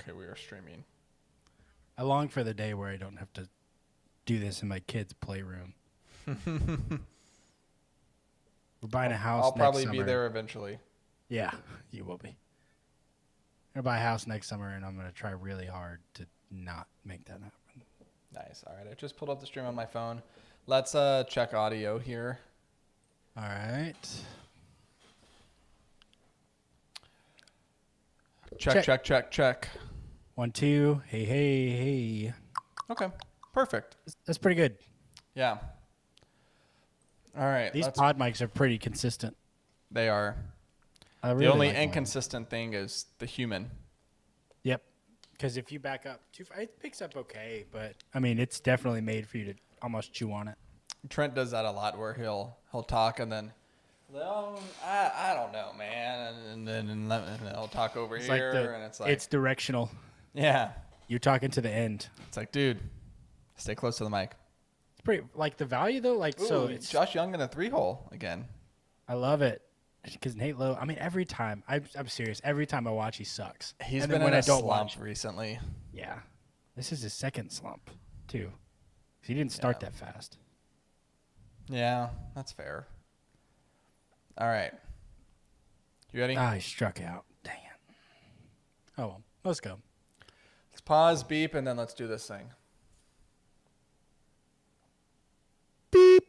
Okay, we are streaming. I long for the day where I don't have to do this in my kid's playroom. We're buying a house I'll next probably summer. be there eventually. Yeah, you will be. I'm going to buy a house next summer, and I'm going to try really hard to not make that happen. Nice. All right, I just pulled up the stream on my phone. Let's check audio here. All right. Check. 1, 2. Hey. Okay, perfect. That's pretty good. Yeah. All right. These pod mics are pretty consistent. They are. Really the only like inconsistent thing is the human. Yep. Because if you back up too far, it picks up okay, but I mean, it's definitely made for you to almost chew on it. Trent does that a lot, where he'll talk and then, well, I don't know, man, and then he'll talk over It's here, and it's like it's directional. Yeah. You're talking to the end. It's like, dude, stay close to the mic. It's pretty like the value though. Like Ooh, so, it's Josh Young in a 3-hole again. I love it because Nate Lowe. I mean, every time I'm serious. Every time I watch, he sucks. He's and been then when in I a don't slump watch recently. Yeah, this is his second slump too. He didn't start that fast. Yeah, that's fair. All right. You ready? He struck out. Dang it. Oh, well. Let's go. Let's pause, beep, and then let's do this thing. Beep.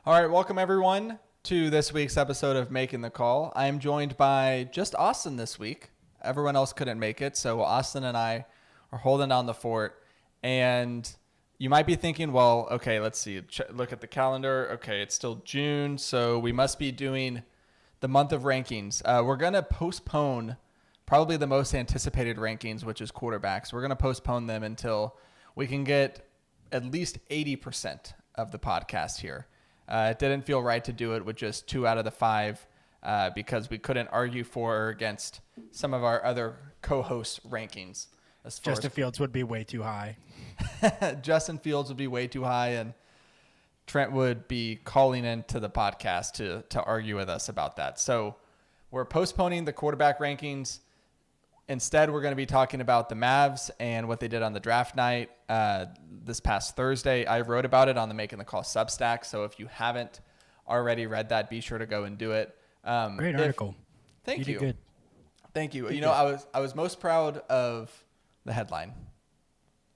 All right, welcome everyone to this week's episode of Making the Call. I am joined by just Austin this week. Everyone else couldn't make it, so Austin and I are holding down the fort. And you might be thinking, well, okay, let's see. Look at the calendar. Okay, it's still June, so we must be doing the month of rankings. We're going to postpone probably the most anticipated rankings, which is quarterbacks. We're going to postpone them until we can get at least 80% of the podcast here. It didn't feel right to do it with just 2 out of the 5 because we couldn't argue for or against some of our other co-host rankings. Justin Fields would be way too high. Justin Fields would be way too high, and Trent would be calling into the podcast to argue with us about that. So we're postponing the quarterback rankings. Instead, we're going to be talking about the Mavs and what they did on the draft night this past Thursday. I wrote about it on the Making the Call Substack, so if you haven't already read that, be sure to go and do it. Great article. Thank you. You did good. Thank you. You know, I was most proud of the headline.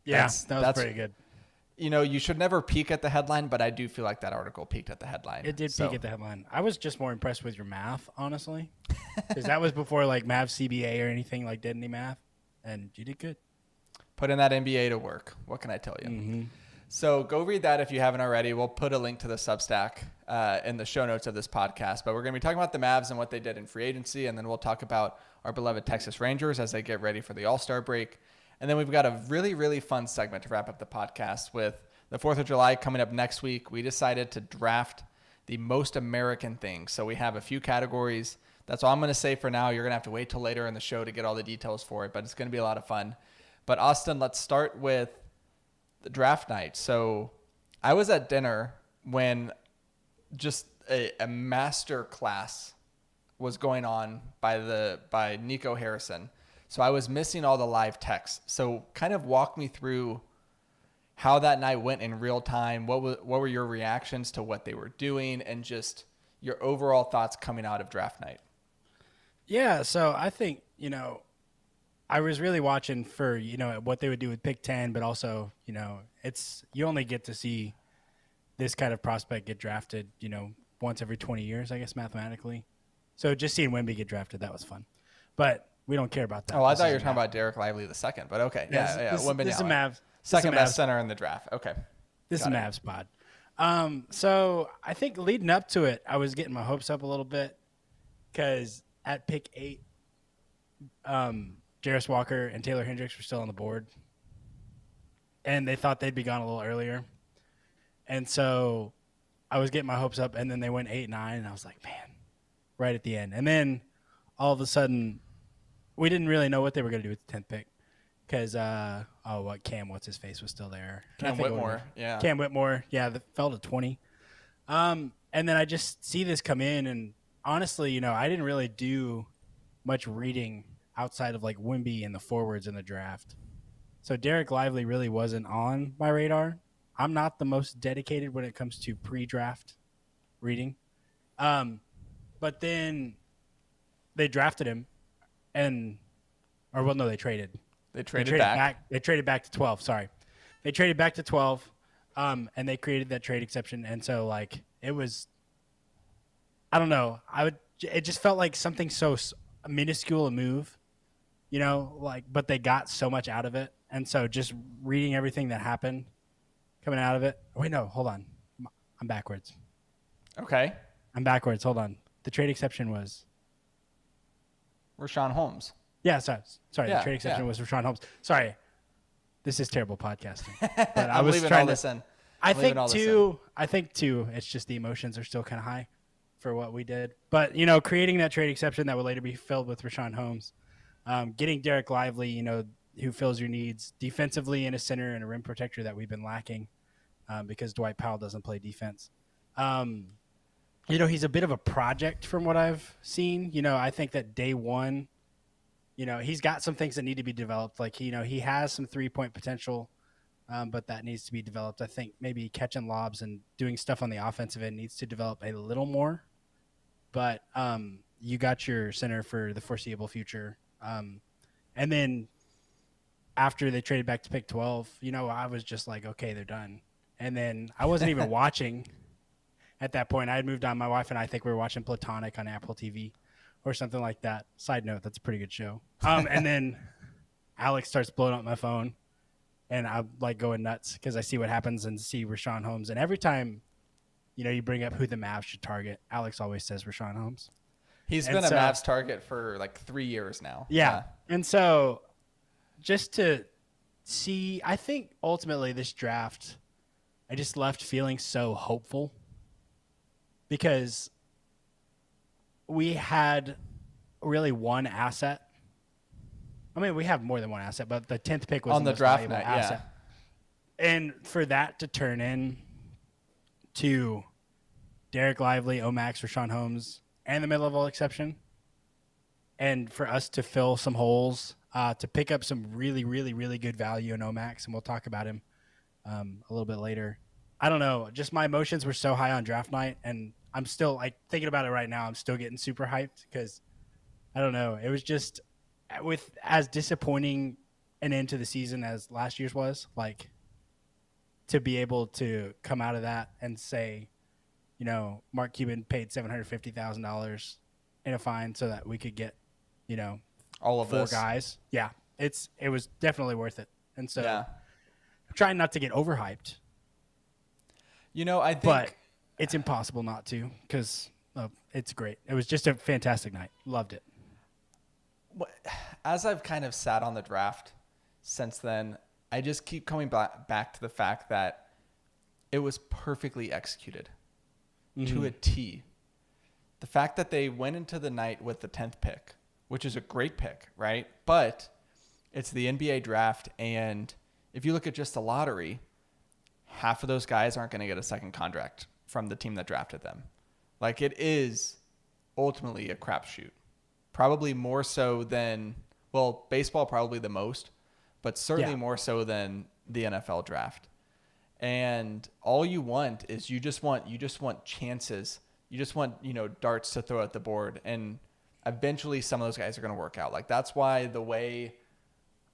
Yeah, that was pretty good. You know, you should never peek at the headline, but I do feel like that article peaked at the headline. It did peak at the headline. I was just more impressed with your math, honestly, because that was before like Mavs CBA or anything, like did any math, and you did good. Put in that NBA to work. What can I tell you? Mm-hmm. So go read that if you haven't already. We'll put a link to the Substack in the show notes of this podcast. But we're going to be talking about the Mavs and what they did in free agency, and then we'll talk about our beloved Texas Rangers as they get ready for the All-Star break. And then we've got a really, really fun segment to wrap up the podcast with the 4th of July coming up next week. We decided to draft the most American thing. So we have a few categories. That's all I'm going to say for now. You're going to have to wait till later in the show to get all the details for it, but it's going to be a lot of fun. But Austin, let's start with the draft night. So I was at dinner when just a master class was going on by Nico Harrison. So I was missing all the live texts. So kind of walk me through how that night went in real time. What were your reactions to what they were doing and just your overall thoughts coming out of draft night? Yeah, so I think, I was really watching for, what they would do with pick 10, but also, you only get to see this kind of prospect get drafted, once every 20 years, I guess, mathematically. So just seeing Wemby get drafted, that was fun. But we don't care about that. Oh, I thought you were talking about Derek Lively the second, but okay. Yeah. This is Mavs. Second best center in the draft. Okay. This is Mavs pod. So I think leading up to it, I was getting my hopes up a little bit because at pick 8, Jarris Walker and Taylor Hendricks were still on the board. And they thought they'd be gone a little earlier. And so I was getting my hopes up, and then they went 8-9, and I was like, man, right at the end. And then all of a sudden, we didn't really know what they were going to do with the 10th pick because, what's his face was still there. Cam Whitmore, yeah. Cam Whitmore, yeah, that fell to 20. And then I just see this come in, and honestly, I didn't really do much reading. outside of like Wemby and the forwards in the draft. So Derek Lively really wasn't on my radar. I'm not the most dedicated when it comes to pre-draft reading. But then they drafted him they traded. They traded back. They traded back to 12. Sorry. They traded back to 12. And they created that trade exception. And so like it was, I don't know. It just felt like something so minuscule a move, but they got so much out of it. And so just reading everything that happened coming out of it. Wait, no, hold on. I'm backwards. Okay. I'm backwards. Hold on. The trade exception was Rashawn Holmes. Yeah, sorry. The trade exception was Rashawn Holmes. Sorry. This is terrible podcasting. But I was leaving trying all to this in. I think too, it's just the emotions are still kind of high for what we did. But, creating that trade exception that would later be filled with Rashawn Holmes, getting Derek Lively, who fills your needs defensively in a center and a rim protector that we've been lacking because Dwight Powell doesn't play defense. He's a bit of a project from what I've seen. I think that day one, he's got some things that need to be developed. Like, he has some 3-point potential, but that needs to be developed. I think maybe catching lobs and doing stuff on the offensive end needs to develop a little more. But you got your center for the foreseeable future. And then after they traded back to pick 12, I was just like, okay, they're done. And then I wasn't even watching at that point. I had moved on. My wife and I think we were watching Platonic on Apple TV or something like that. Side note, that's a pretty good show. And then Alex starts blowing up my phone, and I'm like going nuts because I see what happens and see Rashawn Holmes. And every time, you bring up who the Mavs should target, Alex always says Rashawn Holmes. He's been a Mavs target for like 3 years now. Yeah. And so just to see, I think ultimately this draft, I just left feeling so hopeful because we had really one asset. I mean, we have more than one asset, but the 10th pick was on the draft night, asset. Yeah. And for that to turn in to Derek Lively, Omax, Rashawn Holmes, and the mid-level exception, and for us to fill some holes, to pick up some really, really, really good value in Omax, and we'll talk about him a little bit later. I don't know. Just my emotions were so high on draft night, and I'm still like thinking about it right now. I'm still getting super hyped because I don't know. It was just with as disappointing an end to the season as last year's was, like to be able to come out of that and say, Mark Cuban paid $750,000 in a fine so that we could get, all of 4 this. guys. Yeah, it was definitely worth it. And so yeah. I'm trying not to get overhyped. I think. But it's impossible not to because it's great. It was just a fantastic night. Loved it. As I've kind of sat on the draft since then, I just keep coming back to the fact that it was perfectly executed to a T. The fact that they went into the night with the 10th pick, which is a great pick, right? But it's the NBA draft, and if you look at just the lottery, half of those guys aren't going to get a second contract from the team that drafted them. Like, it is ultimately a crapshoot. Probably more so than, baseball probably the most, but certainly more so than the NFL draft. And all you want is you just want chances. You just want, darts to throw at the board. And eventually some of those guys are going to work out. Like, that's why the way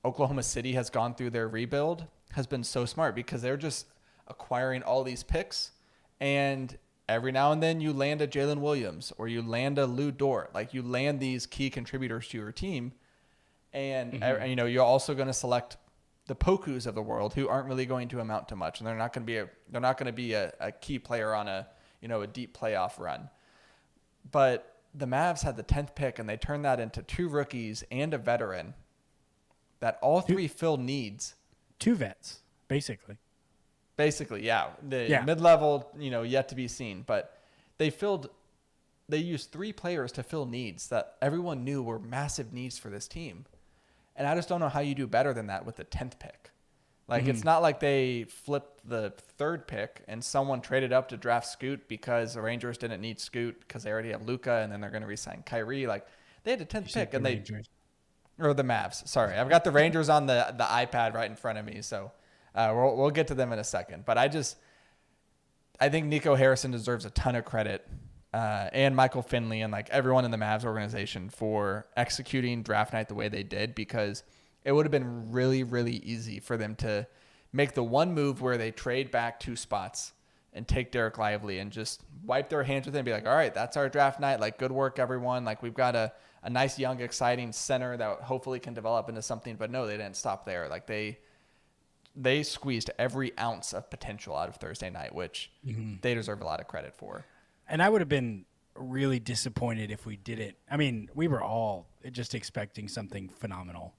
Oklahoma City has gone through their rebuild has been so smart, because they're just acquiring all these picks, and every now and then you land a Jalen Williams or you land a Lou Dort. Like, you land these key contributors to your team, and you're also going to select the Pokus of the world who aren't really going to amount to much, and they're not going to be a key player on a deep playoff run. But the Mavs had the 10th pick, and they turned that into 2 rookies and a veteran that all 3 fill needs. 2 vets, basically. Basically, yeah. Mid-level, yet to be seen. But they used 3 players to fill needs that everyone knew were massive needs for this team. And I just don't know how you do better than that with the 10th pick. Like, it's not like they flipped the 3rd pick and someone traded up to draft Scoot because the Rangers didn't need Scoot because they already have Luka, and then they're going to re-sign Kyrie. Like, they had the 10th pick, and or the Mavs. Sorry, I've got the Rangers on the iPad right in front of me, so we'll get to them in a second. But I think Nico Harrison deserves a ton of credit, and Michael Finley and like everyone in the Mavs organization for executing draft night the way they did, because it would have been really, really easy for them to make the one move where they trade back 2 spots and take Derek Lively and just wipe their hands with it and be like, all right, that's our draft night. Like, good work, everyone. Like, we've got a nice, young, exciting center that hopefully can develop into something. But no, they didn't stop there. Like, they squeezed every ounce of potential out of Thursday night, which they deserve a lot of credit for. And I would have been really disappointed if we didn't. I mean, we were all just expecting something phenomenal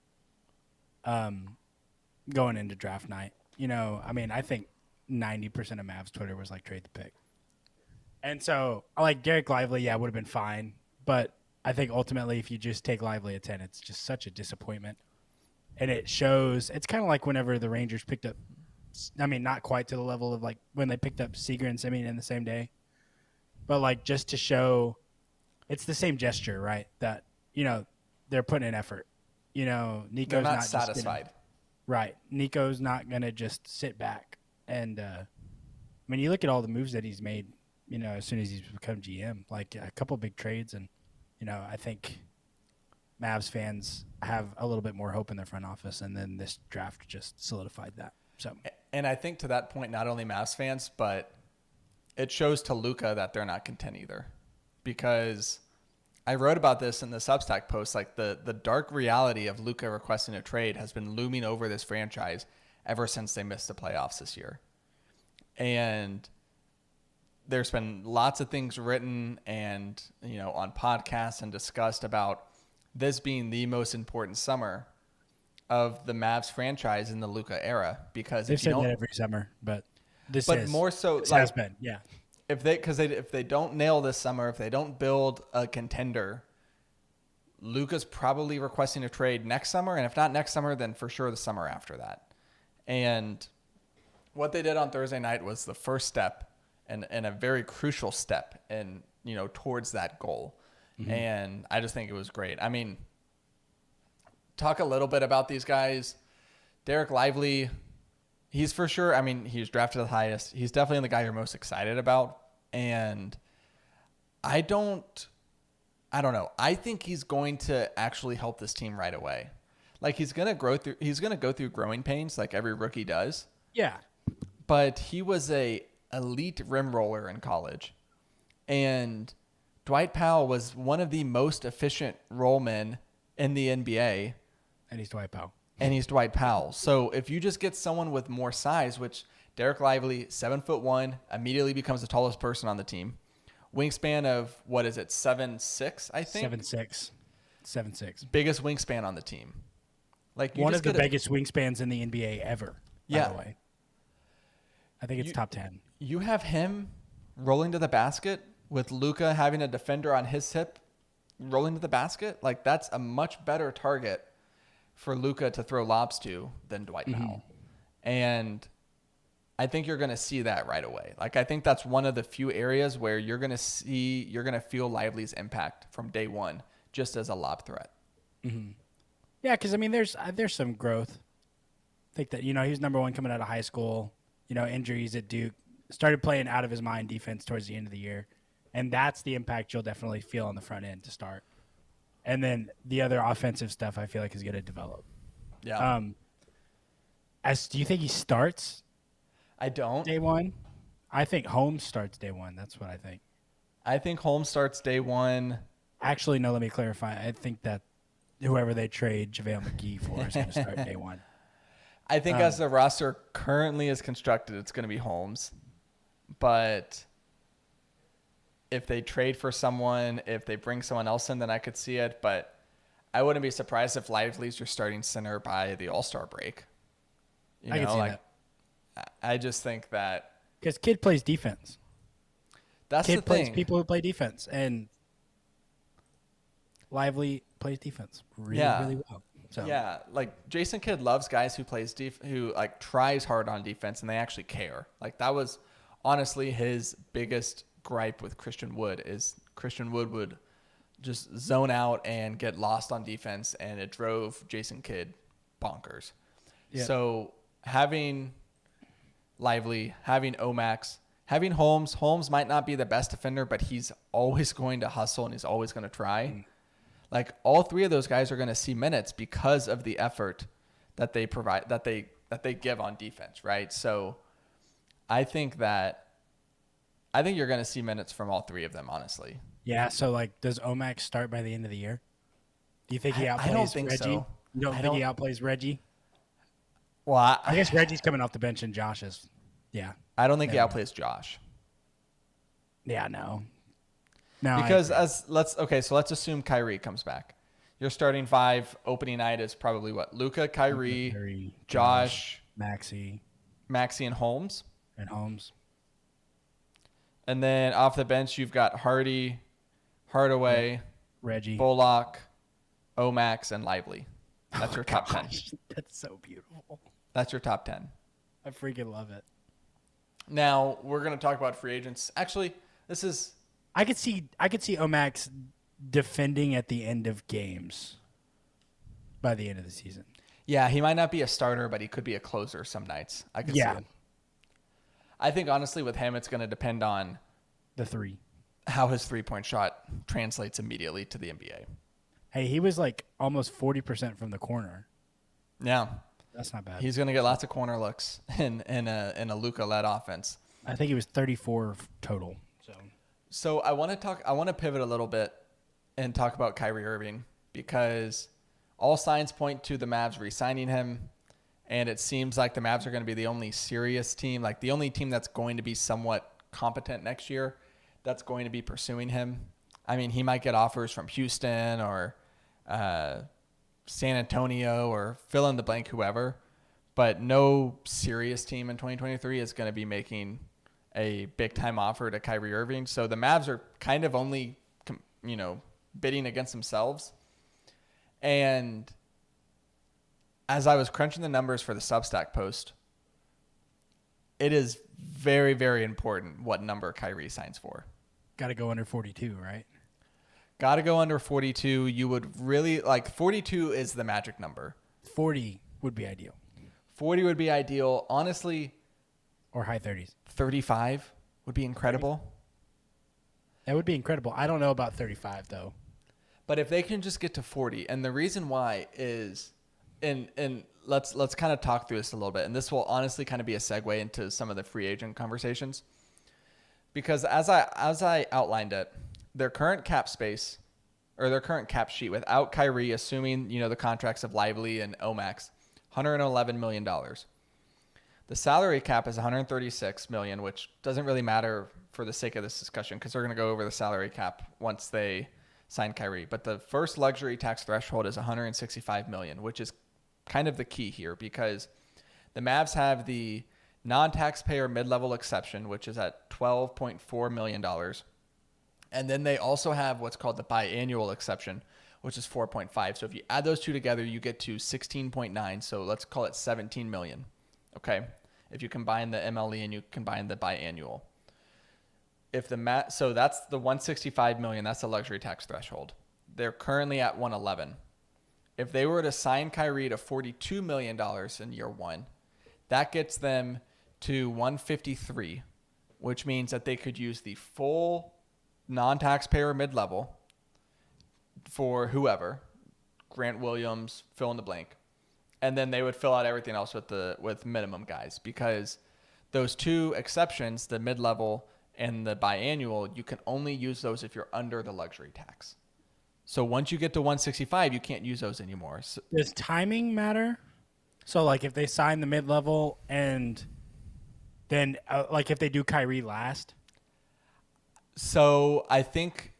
going into draft night. You know, I mean, I think 90% of Mavs Twitter was like, trade the pick. And so, like, Derek Lively, yeah, would have been fine. But I think ultimately, if you just take Lively at 10, it's just such a disappointment. And it shows, it's kind of like whenever the Rangers picked up, I mean, not quite to the level of like when they picked up Seager and Simeon in the same day. But like, just to show, it's the same gesture, right? That, you know, they're putting in effort. You know, Nico's They're not just satisfied. Right. Nico's not going to just sit back. And, I mean, you look at all the moves that he's made, you know, as soon as he's become GM, like a couple big trades. And, you know, I think Mavs fans have a little bit more hope in their front office. And then this draft just solidified that. So, and I think to that point, not only Mavs fans, but it shows to Luka that they're not content either. Because I wrote about this in the Substack post, like the dark reality of Luka requesting a trade has been looming over this franchise ever since they missed the playoffs this year. And there's been lots of things written and, you know, on podcasts and discussed about this being the most important summer of the Mavs franchise in the Luka era, because they've said that every summer, but more so, this like, has been, yeah. If they don't nail this summer, if they don't build a contender, Luka's probably requesting a trade next summer, and if not next summer, then for sure the summer after that. And what they did on Thursday night was the first step and a very crucial step in, you know, towards that goal. Mm-hmm. And I just think it was great. I mean, talk a little bit about these guys. Derek Lively, he's for sure, I mean, he was drafted the highest. He's definitely the guy you're most excited about. And I don't know. I think he's going to actually help this team right away. Like, he's going to go through growing pains like every rookie does. Yeah. But he was a elite rim roller in college. And Dwight Powell was one of the most efficient roll men in the NBA. And he's Dwight Powell. So if you just get someone with more size, which Derek Lively, 7'1", immediately becomes the tallest person on the team. Wingspan of, what is it, 7'6", I think? 7'6". Biggest wingspan on the team. Like, one of the biggest wingspans in the NBA ever, by the way. I think it's top 10. You have him rolling to the basket with Luka having a defender on his hip rolling to the basket. Like, that's a much better target for Luka to throw lobs to than Dwight Powell. And I think you're going to see that right away. Like, I think that's one of the few areas where you're going to feel Lively's impact from day one, just as a lob threat. Mm-hmm. Yeah, because, I mean, there's some growth. I think that, you know, he was number one coming out of high school, you know, injuries at Duke, started playing out of his mind defense towards the end of the year. And that's the impact you'll definitely feel on the front end to start. And then the other offensive stuff I feel like is going to develop. Yeah. Do you think he starts? I don't. Day one? I think Holmes starts day one. That's what I think. I think Holmes starts day one. Actually, no, let me clarify. I think that whoever they trade JaVale McGee for is going to start day one. I think as the roster currently is constructed, it's going to be Holmes. But if they trade for someone, if they bring someone else in, then I could see it. But I wouldn't be surprised if Lively's your starting center by the All-Star break. I can see that. I just think that because Kid plays defense. That's the thing. Kid plays people who play defense, and Lively plays defense really well. So. Yeah, like Jason Kidd loves guys who like tries hard on defense and they actually care. Like, that was honestly his biggest gripe with Christian Wood is Christian Wood would just zone out and get lost on defense, and it drove Jason Kidd bonkers. Yep. So having Lively, having Omax, having Holmes might not be the best defender, but he's always going to hustle and he's always going to try. Like all three of those guys are going to see minutes because of the effort that they provide, that they give on defense, right? So I think you're going to see minutes from all three of them, honestly. Yeah. So like, does Omax start by the end of the year? Do you think he outplays I don't think Reggie? so. You don't think he outplays Reggie? Well, I guess Reggie's coming off the bench and Josh is. Yeah. I don't think he outplays Josh. Yeah. No. No. Because let's assume Kyrie comes back. Your starting five opening night is probably what? Luka, Kyrie, Josh, Maxey, and Holmes. And then off the bench, you've got Hardy, Hardaway, Reggie, Bullock, Omax, and Lively. That's your top 10. That's so beautiful. That's your top 10. I freaking love it. Now, we're going to talk about free agents. Actually, I could see Omax defending at the end of games by the end of the season. Yeah, he might not be a starter, but he could be a closer some nights. I could see it. I think, honestly, with him, it's going to depend on the three. How his three-point shot translates immediately to the NBA. Hey, he was like almost 40% from the corner. Yeah. That's not bad. He's going to get lots of corner looks in a Luka-led offense. I think he was 34 total. So I want to pivot a little bit and talk about Kyrie Irving because all signs point to the Mavs re-signing him, and it seems like the Mavs are going to be the only serious team, like the only team that's going to be somewhat competent next year that's going to be pursuing him. I mean, he might get offers from Houston or San Antonio or fill in the blank, whoever, but no serious team in 2023 is going to be making a big time offer to Kyrie Irving. So the Mavs are kind of only, bidding against themselves. And as I was crunching the numbers for the Substack post, it is very, very important what number Kyrie signs for. Got to go under 42, right? Got to go under 42. You would really 42 is the magic number. 40 would be ideal. 40 would be ideal. Honestly, or high 30s. 35 would be incredible. 30. That would be incredible. I don't know about 35 though. But if they can just get to 40, and the reason why is, and let's kind of talk through this a little bit, and this will honestly kind of be a segue into some of the free agent conversations, because as I outlined it, their current cap space or their current cap sheet without Kyrie, assuming the contracts of Lively and Omax, $111 million. The salary cap is $136 million, which doesn't really matter for the sake of this discussion because they're going to go over the salary cap once they sign Kyrie. But the first luxury tax threshold is $165 million, which is kind of the key here because the Mavs have the non-taxpayer mid-level exception, which is at $12.4 million. And then they also have what's called the biannual exception, which is 4.5. So if you add those two together, you get to 16.9. So let's call it 17 million. Okay. If you combine the MLE and you combine the biannual. So that's the 165 million. That's the luxury tax threshold. They're currently at 111. If they were to sign Kyrie to $42 million in year one, that gets them to 153, which means that they could use the full non-taxpayer mid-level for whoever, Grant Williams, fill in the blank, and then they would fill out everything else with minimum guys because those two exceptions, the mid-level and the biannual, you can only use those if you're under the luxury tax. So once you get to 165, you can't use those anymore. So, does timing matter? So like if they sign the mid-level and then like if they do Kyrie last? So I think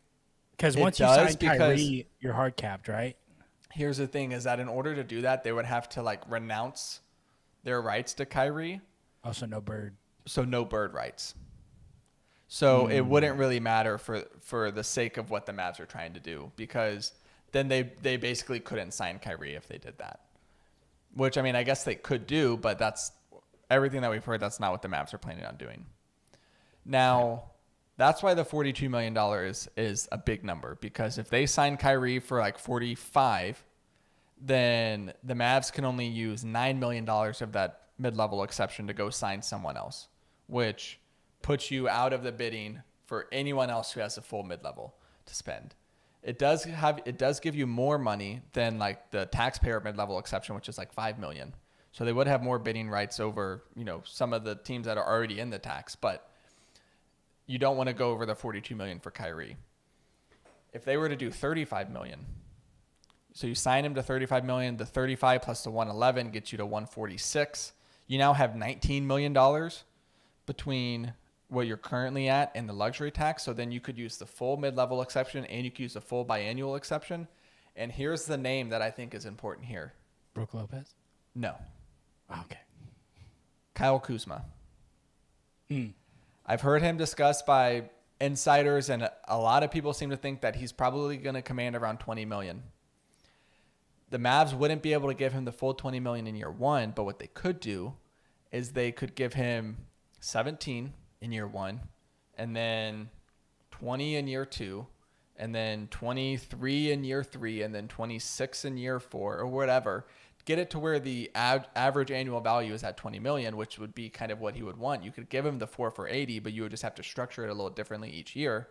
because once you sign Kyrie, you're hard capped, right? Here's the thing: is that in order to do that, they would have to renounce their rights to Kyrie. Also, no Bird. So no Bird rights. So it wouldn't really matter for the sake of what the Mavs are trying to do because then they basically couldn't sign Kyrie if they did that. Which I guess they could do, but that's everything that we've heard. That's not what the Mavs are planning on doing. Now. That's why the $42 million is a big number, because if they sign Kyrie for like 45, then the Mavs can only use $9 million of that mid-level exception to go sign someone else, which puts you out of the bidding for anyone else who has a full mid-level to spend. It does give you more money than like the taxpayer mid-level exception, which is like $5 million. So they would have more bidding rights over, some of the teams that are already in the tax, but you don't want to go over the $42 million for Kyrie. If they were to do $35 million, so you sign him to $35 million, the 35 plus the 111 gets you to 146. You now have $19 million between what you're currently at and the luxury tax. So then you could use the full mid-level exception and you could use the full biannual exception. And here's the name that I think is important here. Brook Lopez? No. Okay. Kyle Kuzma. I've heard him discussed by insiders, and a lot of people seem to think that he's probably going to command around $20 million. The Mavs wouldn't be able to give him the full $20 million in year one, but what they could do is they could give him 17 in year one, and then 20 in year two, and then 23 in year three, and then 26 in year four, or whatever. Get it to where the average annual value is at 20 million, which would be kind of what he would want. You could give him the 4 for 80, but you would just have to structure it a little differently each year.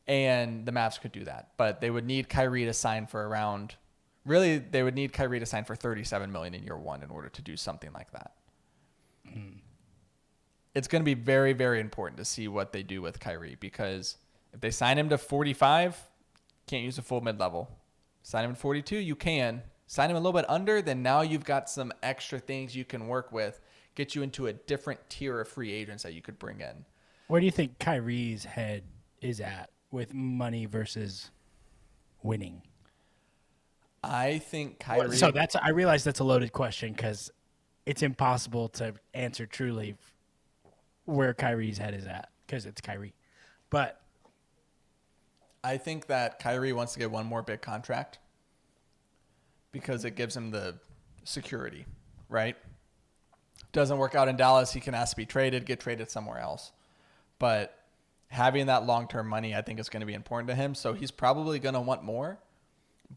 And the Mavs could do that, but they would need Kyrie to sign for around, really, they would need Kyrie to sign for 37 million in year one in order to do something like that. It's going to be very, very important to see what they do with Kyrie, because if they sign him to 45, can't use a full mid-level. Sign him to 42, you can. Sign him a little bit under, then now you've got some extra things you can work with, get you into a different tier of free agents that you could bring in. Where do you think Kyrie's head is at with money versus winning? I think Kyrie... So I realize that's a loaded question because it's impossible to answer truly where Kyrie's head is at because it's Kyrie. But I think that Kyrie wants to get one more big contract, because it gives him the security, right? Doesn't work out in Dallas, he can ask to be traded, get traded somewhere else. But having that long-term money, I think, is going to be important to him. So he's probably going to want more.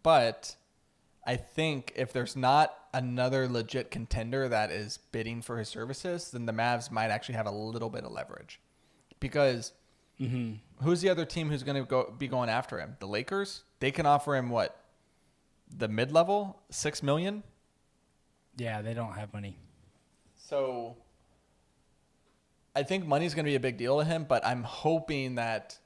But I think if there's not another legit contender that is bidding for his services, then the Mavs might actually have a little bit of leverage. Because who's the other team who's going to be going after him? The Lakers? They can offer him what? The mid-level, $6 million? Yeah, they don't have money. So I think money's going to be a big deal to him, but I'm hoping that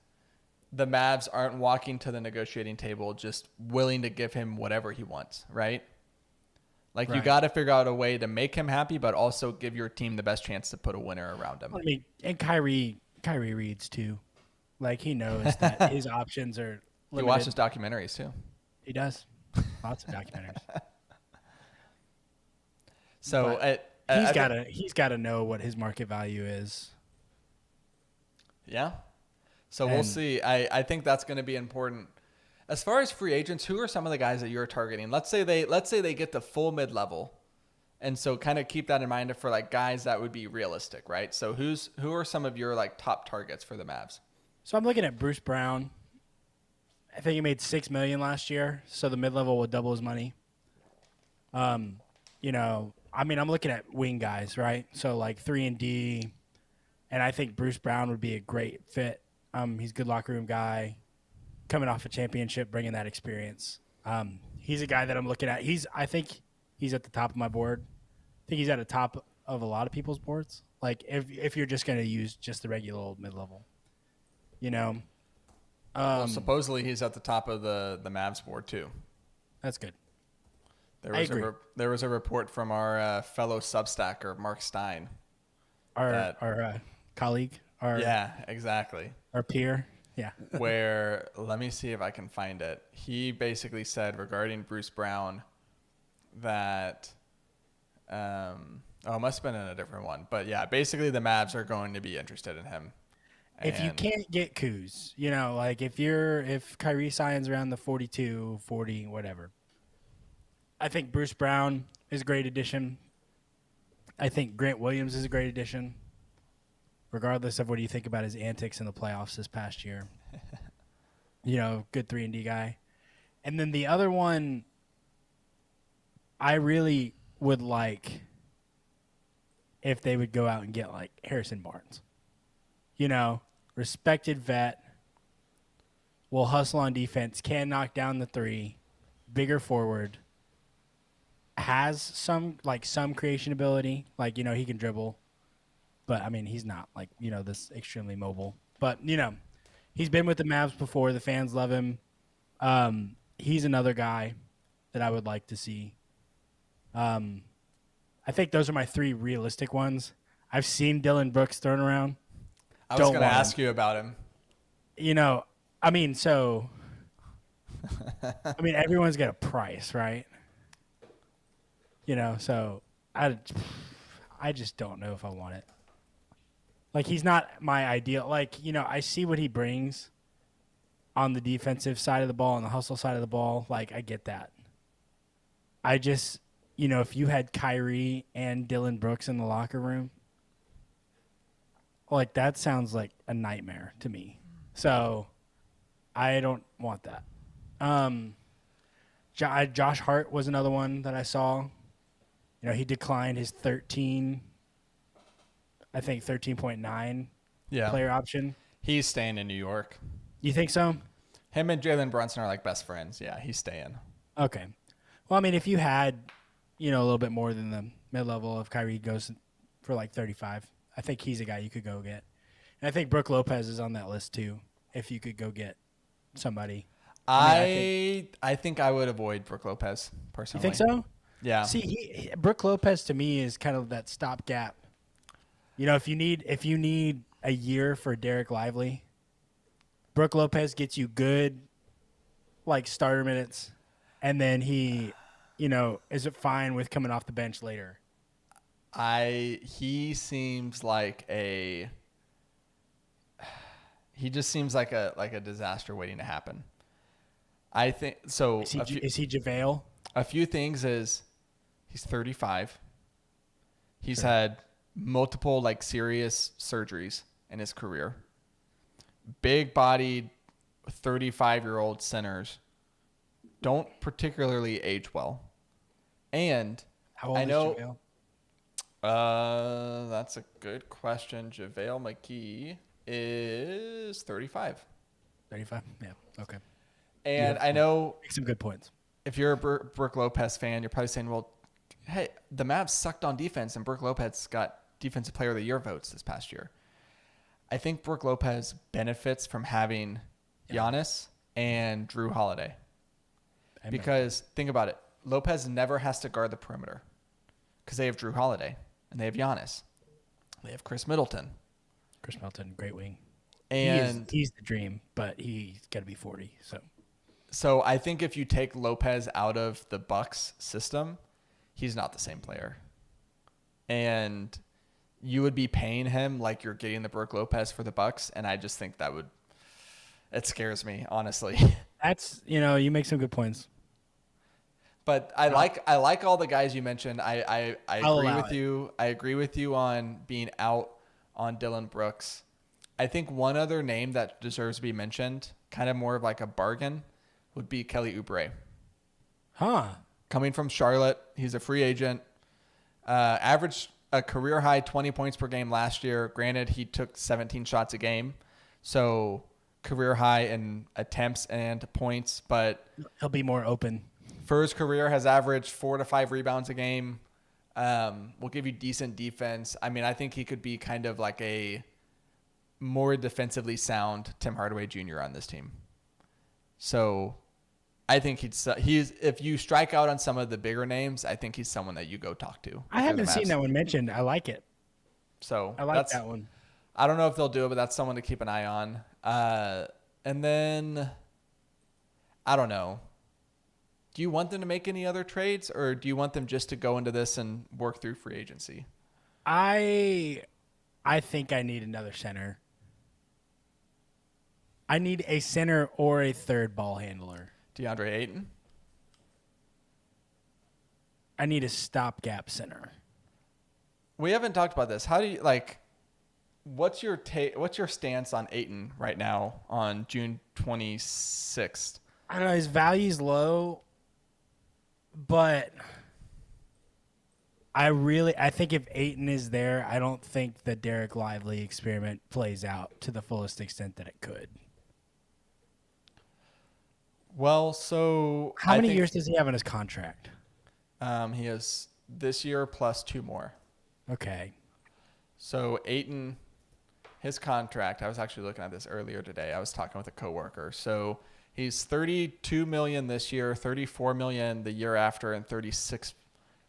the Mavs aren't walking to the negotiating table just willing to give him whatever he wants, right? Like, you got to figure out a way to make him happy, but also give your team the best chance to put a winner around him. I mean, and Kyrie reads too. Like, he knows that his options are limited. He watches documentaries too. He does. Lots of documentaries. So he's got to know what his market value is. Yeah. So we'll see. I think that's going to be important. As far as free agents, who are some of the guys that you're targeting? Let's say they get the full mid-level. And so kind of keep that in mind for like guys that would be realistic, right? So who are some of your like top targets for the Mavs? So I'm looking at Bruce Brown. I think he made $6 million last year, so the mid-level would double his money. I'm looking at wing guys, right? So like 3-and-D, and I think Bruce Brown would be a great fit. He's a good locker room guy, coming off a championship, bringing that experience. He's a guy that I'm looking at. I think he's at the top of my board. I think he's at the top of a lot of people's boards. Like if you're just going to use just the regular old mid-level, Well, supposedly he's at the top of the Mavs board too. That's good. There was a report from our fellow Substacker, Mark Stein. Our colleague. Yeah, exactly. Our peer. Yeah. Where, let me see if I can find it. He basically said regarding Bruce Brown that, it must have been in a different one. But yeah, basically the Mavs are going to be interested in him. If you can't get Kuz, like if Kyrie signs around the 42, 40, whatever, I think Bruce Brown is a great addition. I think Grant Williams is a great addition. regardless of what you think about his antics in the playoffs this past year. Good 3-and-D guy. And then the other one, I really would like if they would go out and get like Harrison Barnes. Respected vet, will hustle on defense, can knock down the three, bigger forward, has some creation ability. He can dribble. But, I mean, he's not, this extremely mobile. But, he's been with the Mavs before. The fans love him. He's another guy that I would like to see. I think those are my three realistic ones. I've seen Dylan Brooks thrown around. I was going to ask you about him. Everyone's got a price, right? So I just don't know if I want it. He's not my ideal. I see what he brings on the defensive side of the ball and the hustle side of the ball. I get that. I just, if you had Kyrie and Dylan Brooks in the locker room, that sounds like a nightmare to me. So I don't want that. Josh Hart was another one that I saw. He declined his 13.9 player option. He's staying in New York. You think so? Him and Jalen Brunson are best friends. Yeah, he's staying. Okay. Well, if you had, a little bit more than the mid-level of Kyrie goes for 35, I think he's a guy you could go get. And I think Brook Lopez is on that list too, if you could go get somebody. I think I would avoid Brook Lopez personally. You think so? Yeah. See, Brook Lopez to me is kind of that stopgap. If you need a year for Derek Lively, Brook Lopez gets you good, starter minutes, and then he, is fine with coming off the bench later. He seems like he just seems like a disaster waiting to happen. I think so. Is he JaVale? A few things is he's 35. He's had multiple serious surgeries in his career. Big-bodied 35-year-old centers don't particularly age well. And how old I know is JaVale? That's a good question. JaVale McGee is 35. 35? Yeah. Okay. And I know make some good points. If you're a Brook Lopez fan, you're probably saying, well, hey, the Mavs sucked on defense and Brook Lopez got Defensive Player of the Year votes this past year. I think Brook Lopez benefits from having Giannis and Drew Holiday. Because think about it. Lopez never has to guard the perimeter because they have Drew Holiday and they have Giannis. They have Chris Middleton. Chris Middleton, great wing. And he's the dream, but he's got to be 40. So I think if you take Lopez out of the Bucks system, he's not the same player. And you would be paying him like you're getting the Brook Lopez for the Bucks, and I just think it scares me, honestly. That's, you make some good points. But I like all the guys you mentioned. I agree with you. I agree with you on being out on Dylan Brooks. I think one other name that deserves to be mentioned, kind of more of a bargain, would be Kelly Oubre. Huh. Coming from Charlotte, he's a free agent. Averaged a career high 20 points per game last year. Granted, he took 17 shots a game, so career high in attempts and points. But he'll be more open. For his career, has averaged 4 to 5 rebounds a game. Will give you decent defense. I think he could be kind of like a more defensively sound Tim Hardaway Jr. on this team. So I think he's if you strike out on some of the bigger names, I think he's someone that you go talk to. I haven't seen that one mentioned. I like it. So I like that one. I don't know if they'll do it, but that's someone to keep an eye on. And then I don't know. Do you want them to make any other trades, or do you want them just to go into this and work through free agency? I think I need another center. I need a center or a third ball handler. DeAndre Ayton? I need a stopgap center. We haven't talked about this. How do you What's your stance on Ayton right now on June 26th? I don't know. His value's low, but I think if Ayton is there, I don't think the Derek Lively experiment plays out to the fullest extent that it could. Well, so How many years does he have in his contract? He has this year plus 2 more. Okay. So Ayton, his contract, I was actually looking at this earlier today. I was talking with a coworker. So he's $32 million this year, $34 million the year after, and $36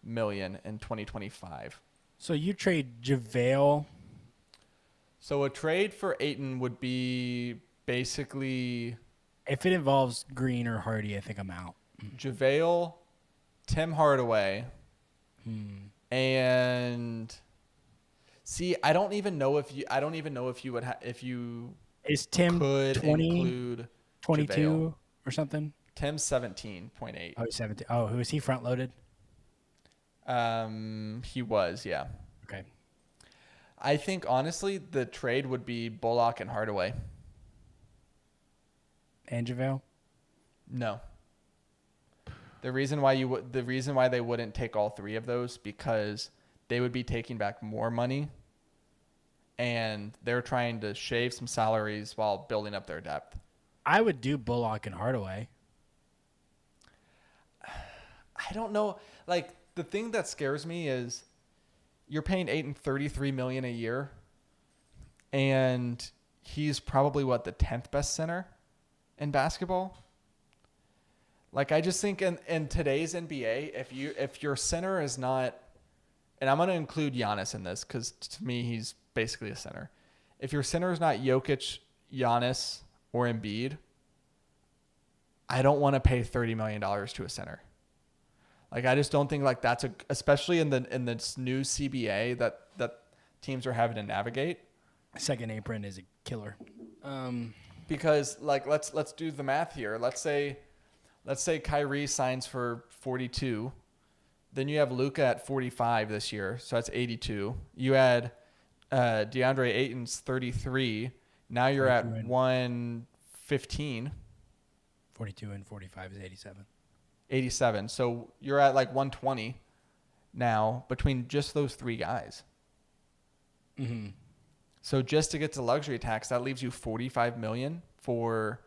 million in 2025. So you trade JaVale. So a trade for Ayton would be basically If it involves Green or Hardy, I think I'm out. JaVale, Tim Hardaway, and see, I don't even know if you would if you Is Tim could 20, include 22 JaVale. or something? Tim's 17.8. Oh, he's 17. Oh, who is he front loaded? He was, yeah. Okay. I think honestly the trade would be Bullock and Hardaway. And JaVale? No. The reason why they wouldn't take all 3 of those because they would be taking back more money and they're trying to shave some salaries while building up their depth. I would do Bullock and Hardaway. I don't know. Like the thing that scares me is you're paying Ayton $33 million a year and he's probably the 10th best center in basketball. Like I just think in today's NBA, if your center is not, and I'm going to include Giannis in this because to me he's basically a center. If your center is not Jokic, Giannis, or Embiid, I don't want to pay $30 million to a center. Like I just don't think like that's especially in this new CBA that teams are having to navigate. Second apron is a killer. Because like let's do the math here. Let's say Kyrie signs for 42. Then you have Luka at 45 this year, so that's 82. You add DeAndre Ayton's 33. Now you're at 115. 42 and 45 is 87. 87. So you're at like 120 now between just those 3 guys. Mm-hmm. So just to get to luxury tax, that leaves you $45 million for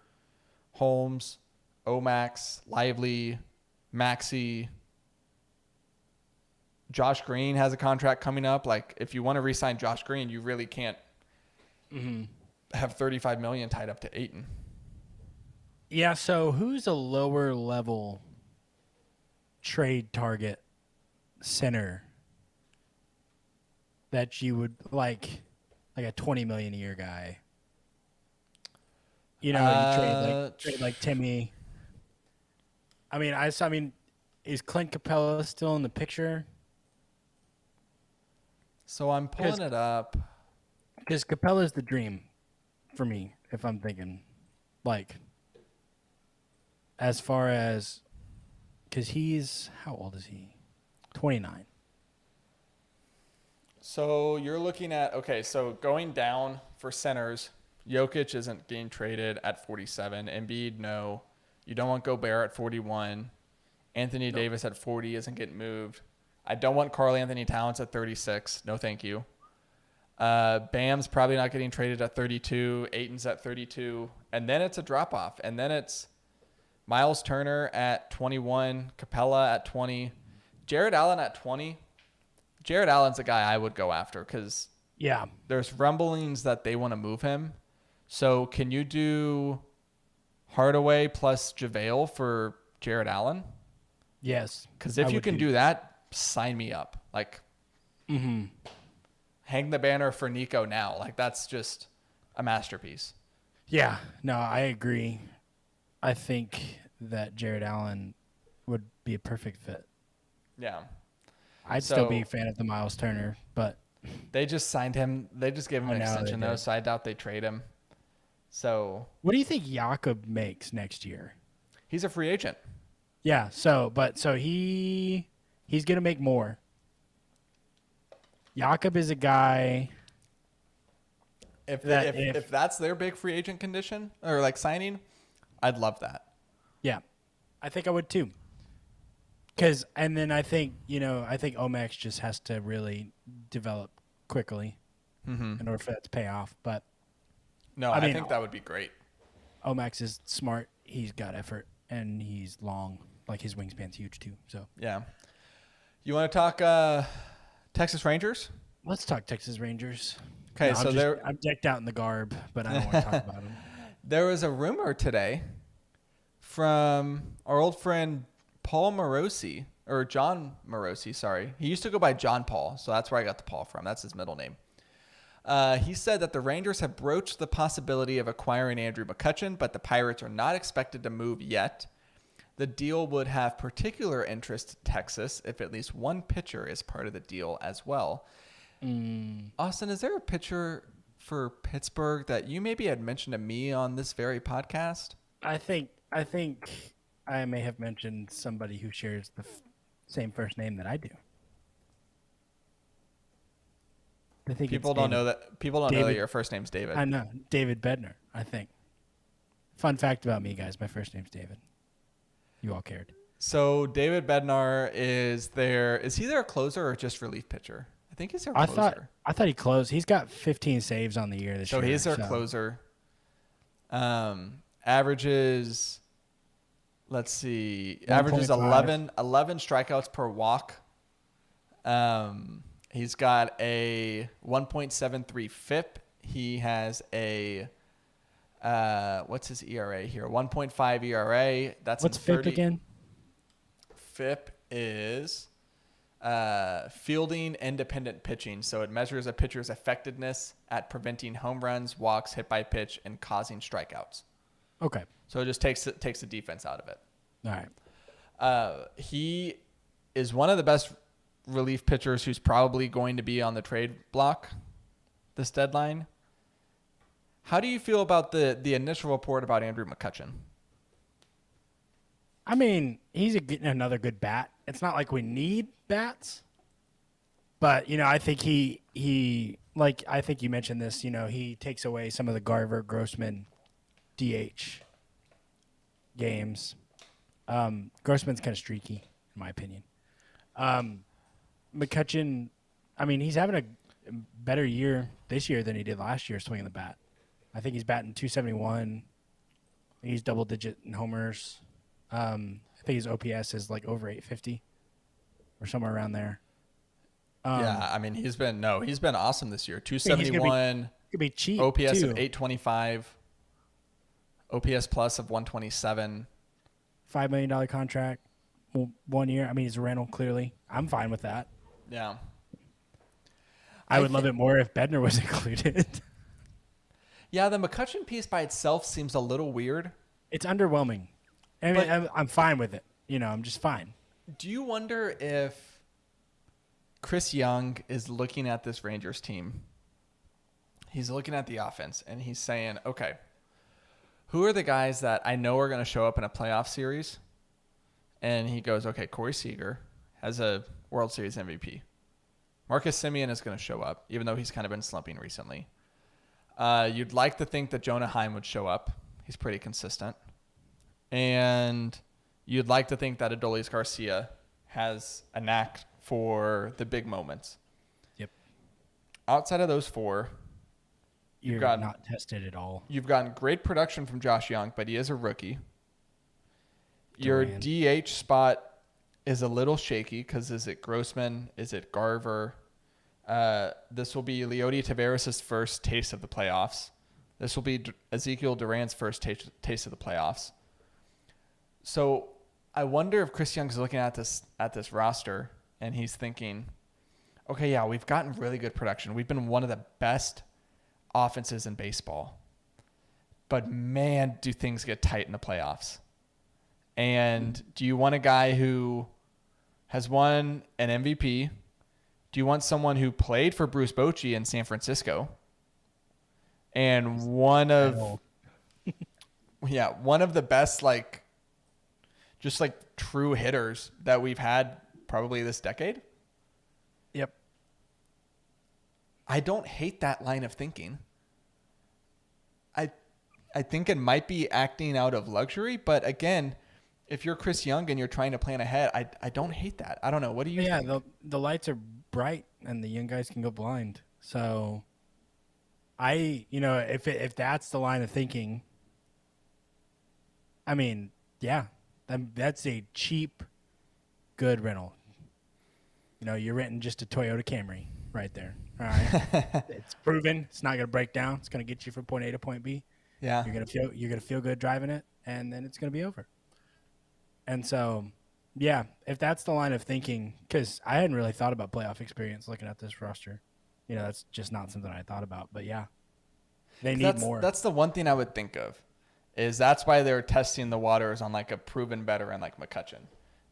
Holmes, Omax, Lively, Maxey. Josh Green has a contract coming up. Like if you want to re-sign Josh Green, you really can't have $35 million tied up to Ayton. Yeah. So who's a lower level trade target center that you would like a $20 million a year guy? You know, you trade like Timmy. I mean, is Clint Capella still in the picture? So I'm pulling it up. Because Capella's the dream for me, if I'm thinking, like, as far as, because how old is he? 29. So you're looking at, so going down for centers, Jokic isn't getting traded at 47. Embiid, no. You don't want Gobert at 41. Anthony Davis at 40 isn't getting moved. I don't want Karl Anthony Towns at 36. No, thank you. Bam's probably not getting traded at 32. Ayton's at 32. And then it's a drop-off. And then it's Miles Turner at 21. Capella at 20. Jared Allen at 20. Jared Allen's a guy I would go after because there's rumblings that they want to move him. So can you do Hardaway plus JaVale for Jared Allen? Yes. Because if you can do that, sign me up. Like, hang the banner for Nico now. Like, that's just a masterpiece. Yeah. No, I agree. I think that Jared Allen would be a perfect fit. Yeah. I'd still be a fan of the Miles Turner, but they just signed him. They just gave him an extension, though, so I doubt they trade him. So what do you think Jakob makes next year? He's a free agent. Yeah, so he's going to make more. Jakob is a guy If that's their big free agent condition or like signing, I'd love that. Yeah, I think I would too. And then I think Omax just has to really develop quickly in order for that to pay off. But No, I think that would be great. Omax is smart. He's got effort, and he's long. Like his wingspan's huge too. So yeah. You want to talk Texas Rangers? Let's talk Texas Rangers. Okay, I'm decked out in the garb, but I don't want to talk about them. There was a rumor today from our old friend Paul Morosi, or John Morosi, sorry. He used to go by John Paul, so that's where I got the Paul from. That's his middle name. He said that the Rangers have broached the possibility of acquiring Andrew McCutchen, but the Pirates are not expected to move yet. The deal would have particular interest to Texas if at least one pitcher is part of the deal as well. Austin, is there a pitcher for Pittsburgh that you maybe had mentioned to me on this very podcast? I think I may have mentioned somebody who shares the same first name that I do. I think people don't know that your first name's David. I know, David Bednar, I think. Fun fact about me, guys, my first name's David. You all cared. So David Bednar is he their closer or just relief pitcher? I think he's their closer. I thought he closed. He's got 15 saves on the year this year. So he's their closer. Averages, let's see, 11 strikeouts per walk. He's got a 1.73 FIP. He has a what's his ERA here? 1.5 ERA. What's FIP again? FIP is fielding independent pitching. So it measures a pitcher's effectiveness at preventing home runs, walks, hit by pitch, and causing strikeouts. Okay. So it just takes the defense out of it. All right. He is one of the best relief pitchers who's probably going to be on the trade block this deadline. How do you feel about the initial report about Andrew McCutchen? I mean, he's another good bat. It's not like we need bats, but I think he I think you mentioned this. He takes away some of the Garver Grossman DH games. Grossman's kind of streaky, in my opinion. McCutchen, I mean, he's having a better year this year than he did last year swinging the bat. I think he's batting 271. He's double digit in homers. I think his OPS is like over 850 or somewhere around there. Yeah, I mean, he's been awesome this year. 271. Could be cheap. OPS too. of 825. OPS plus of 127. $5 million contract, 1 year. I mean, he's a rental, clearly. I'm fine with that. Yeah. I would love it more if Bednar was included. Yeah, the McCutchen piece by itself seems a little weird. It's underwhelming. I mean, I'm fine with it. I'm just fine. Do you wonder if Chris Young is looking at this Rangers team? He's looking at the offense, and he's saying, okay, who are the guys that I know are going to show up in a playoff series? And he goes, okay, Corey Seager has a World Series MVP. Marcus Semien is going to show up, even though he's kind of been slumping recently. You'd like to think that Jonah Heim would show up. He's pretty consistent. And you'd like to think that Adolis Garcia has a knack for the big moments. Yep. Outside of those four, you're not tested at all. You've gotten great production from Josh Young, but he is a rookie. Your DH spot is a little shaky because is it Grossman? Is it Garver? This will be Leody Taveras' first taste of the playoffs. This will be Ezekiel Duran's first taste of the playoffs. So I wonder if Chris Young's looking at this roster and he's thinking, okay, yeah, we've gotten really good production. We've been one of the best offenses in baseball. But man, do things get tight in the playoffs. And do you want a guy who has won an MVP? Do you want someone who played for Bruce Bochy in San Francisco? And one of the best, just true hitters that we've had probably this decade? Yep. I don't hate that line of thinking. I think it might be acting out of luxury, but again, if you're Chris Young and you're trying to plan ahead, I don't hate that. I don't know. What do you think? The lights are bright and the young guys can go blind. So if that's the line of thinking, I mean, yeah, that's a cheap, good rental. You're renting just a Toyota Camry right there. All right, it's proven. It's not going to break down. It's going to get you from point A to point B. Yeah. You're gonna feel good driving it, and then it's gonna be over. And so, yeah, if that's the line of thinking, because I hadn't really thought about playoff experience looking at this roster. That's just not something I thought about. But yeah, they need more. That's the one thing I would think of, is that's why they're testing the waters on like a proven veteran like McCutchen.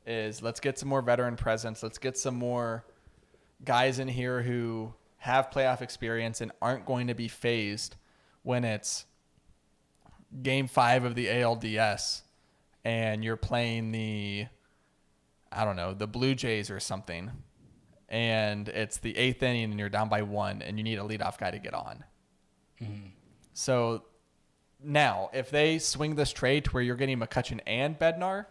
Is let's get some more veteran presence. Let's get some more guys in here who have playoff experience and aren't going to be phased when it's Game 5 of the ALDS and you're playing the Blue Jays or something, and it's the 8th inning and you're down by 1 and you need a leadoff guy to get on. Mm-hmm. So now, if they swing this trade to where you're getting McCutchen and Bednar,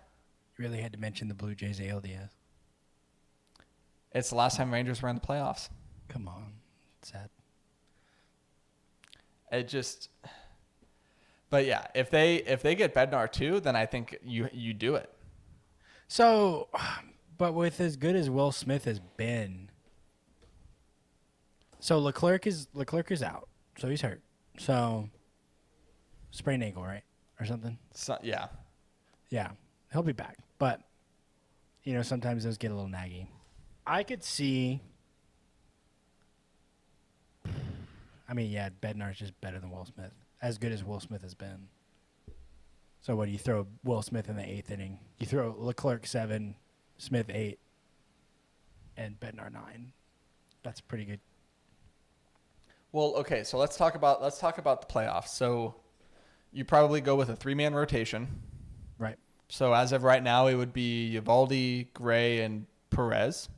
you really had to mention the Blue Jays ALDS. It's the last time Rangers were in the playoffs. Come on. Sad. But yeah, if they get Bednar too, then I think you do it. So, but with as good as Will Smith has been, so Leclerc is out, so he's hurt. So, sprained ankle, right, or something? So, yeah, he'll be back. But sometimes those get a little naggy. I could see. I mean, yeah, Bednar's just better than Will Smith. As good as Will Smith has been. So what do you throw Will Smith in the 8th inning? You throw Leclerc 7, Smith 8, and Bednar 9. That's pretty good. Well, okay, so let's talk about the playoffs. So you probably go with a 3-man rotation. Right. So as of right now, it would be Eovaldi, Gray, and Perez.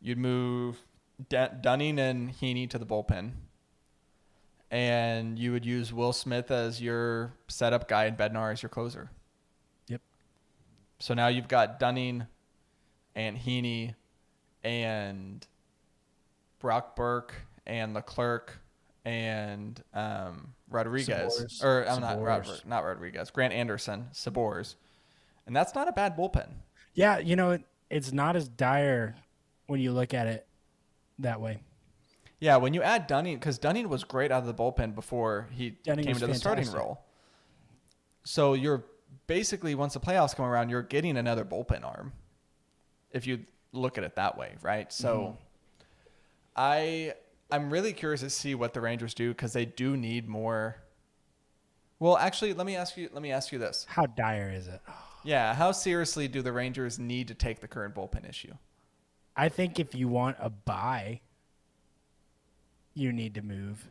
You'd move Dunning and Heaney to the bullpen. And you would use Will Smith as your setup guy and Bednar as your closer. Yep. So now you've got Dunning and Heaney and Brock Burke and Leclerc and Rodriguez. Sabores. Not Rodriguez. Grant Anderson, Sabores. And that's not a bad bullpen. Yeah, it's not as dire when you look at it that way. Yeah, when you add Dunning, because Dunning was great out of the bullpen before he came into the starting role. So you're basically, once the playoffs come around, you're getting another bullpen arm, if you look at it that way, right? So I'm really curious to see what the Rangers do, because they do need more. Well, actually, let me ask you this. How dire is it? Yeah, how seriously do the Rangers need to take the current bullpen issue? I think if you want a bye, you need to move.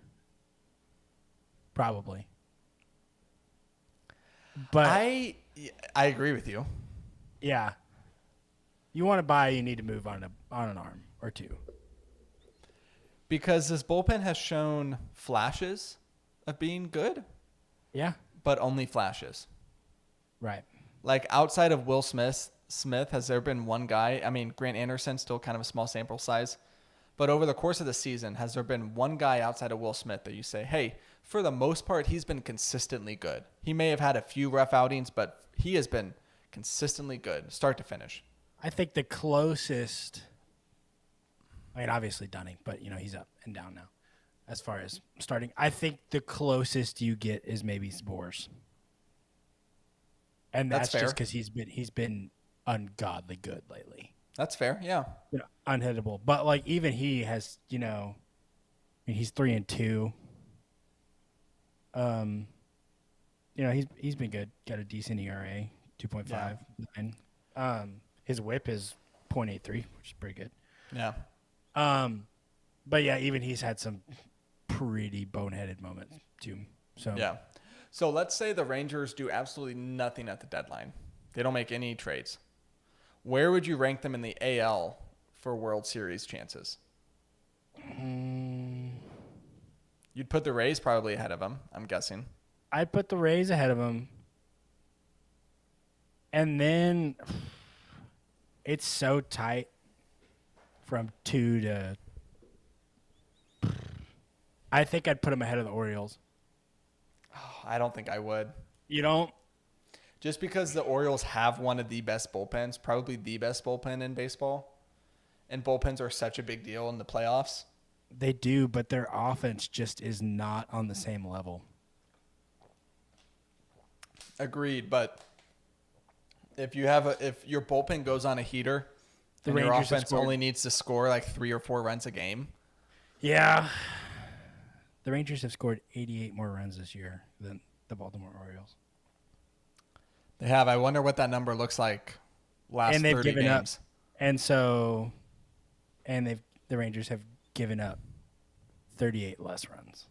Probably. But I agree with you. Yeah. You want to buy, you need to move on an arm or two. Because this bullpen has shown flashes of being good. Yeah. But only flashes. Right. Like outside of Will Smith, has there been one guy? I mean, Grant Anderson, still kind of a small sample size. But over the course of the season, has there been one guy outside of Will Smith that you say, hey, for the most part, he's been consistently good? He may have had a few rough outings, but he has been consistently good, start to finish. I think the closest, I mean, obviously Dunning, but, he's up and down now as far as starting. I think the closest you get is maybe Sabores. And that's fair. Just because he's been ungodly good lately. That's fair, yeah. Unhittable. But, even he has, he's 3-2. He's been good. Got a decent ERA, 2.59. His whip is 0.83, which is pretty good. Yeah. But, yeah, even he's had some pretty boneheaded moments, too. So yeah. So let's say the Rangers do absolutely nothing at the deadline. They don't make any trades. Where would you rank them in the AL for World Series chances? You'd put the Rays probably ahead of them, I'm guessing. I'd put the Rays ahead of them. And then it's so tight from 2 to. I think I'd put them ahead of the Orioles. I don't think I would. You don't? Just because the Orioles have one of the best bullpens, probably the best bullpen in baseball. And bullpens are such a big deal in the playoffs. They do, but their offense just is not on the same level. Agreed, but if your bullpen goes on a heater and your Rangers have offense scored. only needs to score like 3 or 4 runs a game. Yeah. The Rangers have scored 88 more runs this year than the Baltimore Orioles. They have. I wonder what that number looks like last And they've 30 given up. games. The Rangers have given up 38 less runs.